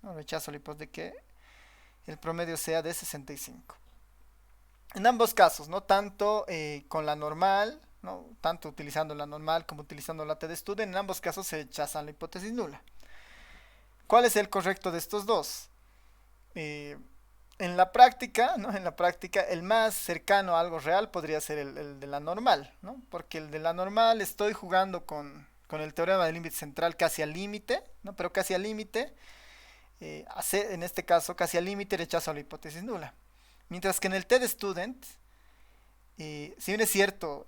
¿no? Rechazo la hipótesis de que el promedio sea de 65. En ambos casos, ¿no? Tanto con la normal, ¿no? Tanto utilizando la normal como utilizando la TD Student, en ambos casos se rechazan la hipótesis nula. ¿Cuál es el correcto de estos dos? En la práctica, ¿no? En la práctica, el más cercano a algo real podría ser el de la normal, ¿no? Porque el de la normal estoy jugando con el teorema del límite central casi al límite, ¿no? Pero casi al límite, en este caso, casi al límite rechazo la hipótesis nula. Mientras que en el TED Student, si bien es cierto,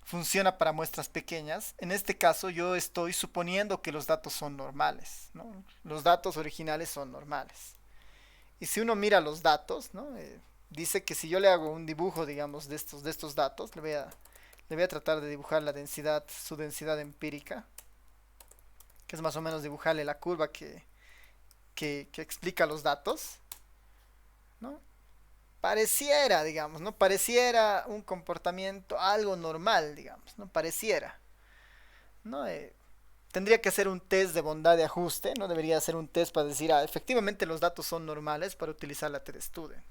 funciona para muestras pequeñas. En este caso yo estoy suponiendo que los datos son normales, ¿no? Los datos originales son normales. Y si uno mira los datos, ¿no? Dice que si yo le hago un dibujo, digamos, de estos datos, le voy a tratar de dibujar la densidad, su densidad empírica, que es más o menos dibujarle la curva que explica los datos, ¿no? Pareciera, digamos, ¿no? Pareciera un comportamiento algo normal, digamos, ¿no? Pareciera, ¿no? Tendría que hacer un test de bondad de ajuste, ¿no? Debería hacer un test para decir, efectivamente los datos son normales para utilizar la TestStudent.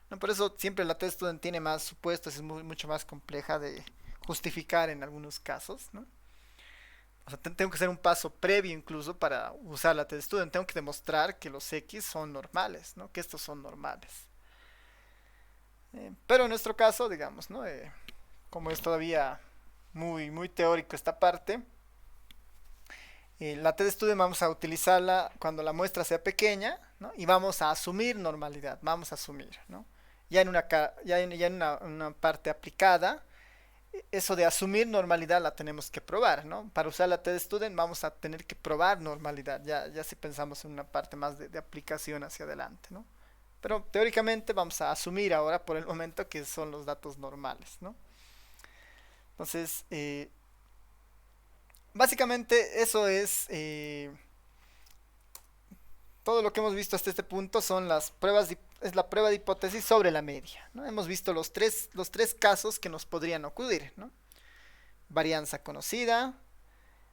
¿No? Por eso siempre la TestStudent tiene más supuestos, es mucho más compleja de justificar en algunos casos, ¿no? O sea, tengo que hacer un paso previo incluso para usar la TestStudent. Tengo que demostrar que los X son normales, ¿no? Que estos son normales. Pero en nuestro caso, digamos, ¿no? Como es todavía muy teórico esta parte, la TestStudent vamos a utilizarla cuando la muestra sea pequeña, ¿no? Y vamos a asumir normalidad, vamos a asumir, ¿no? Ya en una parte aplicada, eso de asumir normalidad la tenemos que probar, ¿no? Para usar la TestStudent vamos a tener que probar normalidad, ya si pensamos en una parte más de aplicación hacia adelante, ¿no? Pero teóricamente vamos a asumir ahora por el momento que son los datos normales, ¿no? Entonces, básicamente eso es todo lo que hemos visto hasta este punto son las pruebas es la prueba de hipótesis sobre la media, ¿no? Hemos visto los tres casos que nos podrían ocurrir, ¿no? Varianza conocida,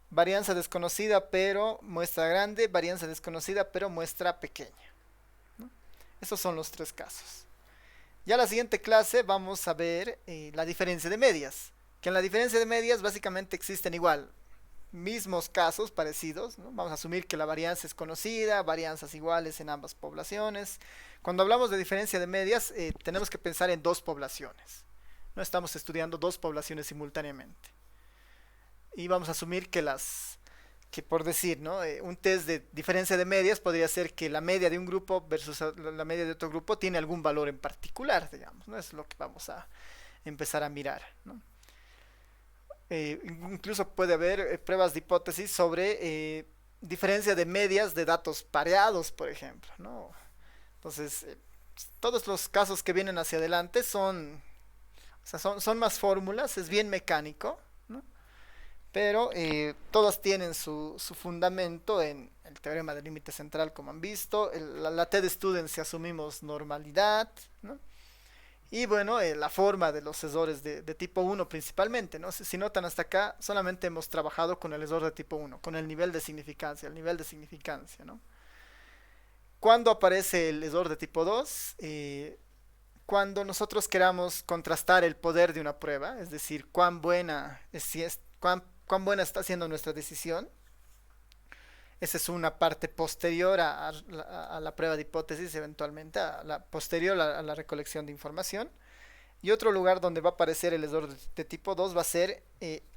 varianza desconocida pero muestra grande, varianza desconocida pero muestra pequeña, ¿no? Esos son los tres casos. Ya en la siguiente clase vamos a ver la diferencia de medias, que en la diferencia de medias básicamente existen igual mismos casos parecidos, ¿no? Vamos a asumir que la varianza es conocida, varianzas iguales en ambas poblaciones. Cuando hablamos de diferencia de medias, tenemos que pensar en dos poblaciones. No estamos estudiando dos poblaciones simultáneamente. Y vamos a asumir que por decir, ¿no? Un test de diferencia de medias podría ser que la media de un grupo versus la media de otro grupo tiene algún valor en particular, digamos, ¿no? Es lo que vamos a empezar a mirar, ¿no? Incluso puede haber pruebas de hipótesis sobre diferencia de medias de datos pareados, por ejemplo, ¿no? Entonces, todos los casos que vienen hacia adelante o sea, son más fórmulas, es bien mecánico, ¿no? Pero todas tienen su fundamento en el teorema del límite central, como han visto, la TestStudent si asumimos normalidad, ¿no? Y bueno, la forma de los sesores de tipo 1 principalmente, ¿no? Si notan hasta acá, solamente hemos trabajado con el sesor de tipo 1, con el nivel de significancia, ¿no? ¿Cuándo aparece el sesor de tipo 2? Cuando nosotros queramos contrastar el poder de una prueba, es decir, cuán buena está siendo nuestra decisión. Esa es una parte posterior a la prueba de hipótesis, eventualmente, posterior a la recolección de información. Y otro lugar donde va a aparecer el sesor de tipo 2 va a ser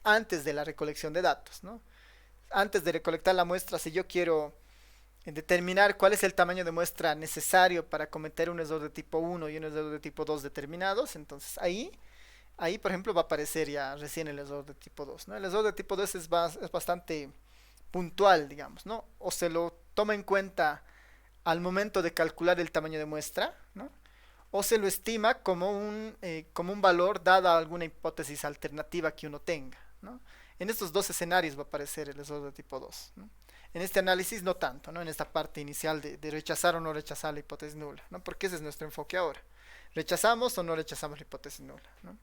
antes de la recolección de datos, ¿no? Antes de recolectar la muestra, si yo quiero determinar cuál es el tamaño de muestra necesario para cometer un sesor de tipo 1 y un sesor de tipo 2 determinados, entonces ahí por ejemplo va a aparecer ya recién el sesor de tipo 2, ¿no? El sesor de tipo 2 es bastante puntual, digamos, ¿no? O se lo toma en cuenta al momento de calcular el tamaño de muestra, ¿no? O se lo estima como un valor dada alguna hipótesis alternativa que uno tenga, ¿no? En estos dos escenarios va a aparecer el sesor de tipo 2, ¿no? En este análisis no tanto, ¿no? En esta parte inicial de rechazar o no rechazar la hipótesis nula, ¿no? Porque ese es nuestro enfoque ahora. ¿Rechazamos o no rechazamos la hipótesis nula, ¿no?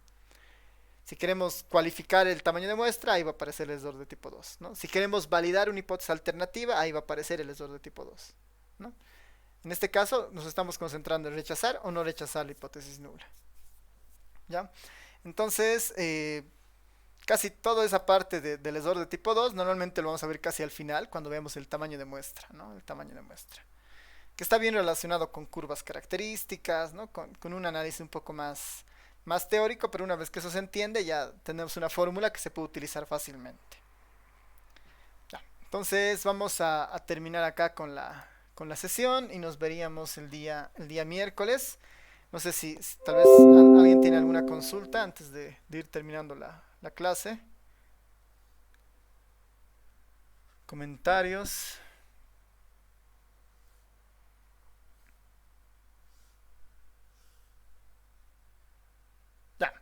Si queremos cualificar el tamaño de muestra, ahí va a aparecer el sesor de tipo 2, ¿no? Si queremos validar una hipótesis alternativa, ahí va a aparecer el sesor de tipo 2, ¿no? En este caso nos estamos concentrando en rechazar o no rechazar la hipótesis nula, ¿ya? Entonces, casi toda esa parte del sesor de tipo 2 normalmente lo vamos a ver casi al final, cuando veamos el tamaño de muestra, ¿no? El tamaño de muestra, que está bien relacionado con curvas características, ¿no? Con un análisis un poco más teórico, pero una vez que eso se entiende ya tenemos una fórmula que se puede utilizar fácilmente. Ya. Entonces vamos a terminar acá con la sesión y nos veríamos el día miércoles. No sé si tal vez alguien tiene alguna consulta antes de ir terminando la clase. Comentarios. Ya.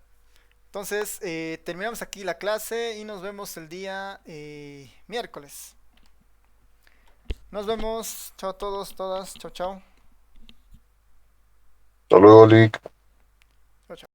Entonces, terminamos aquí la clase y nos vemos el día miércoles. Nos vemos. Chao a todos, todas. Chao, chao. Hasta luego, Lick. Chao, chao.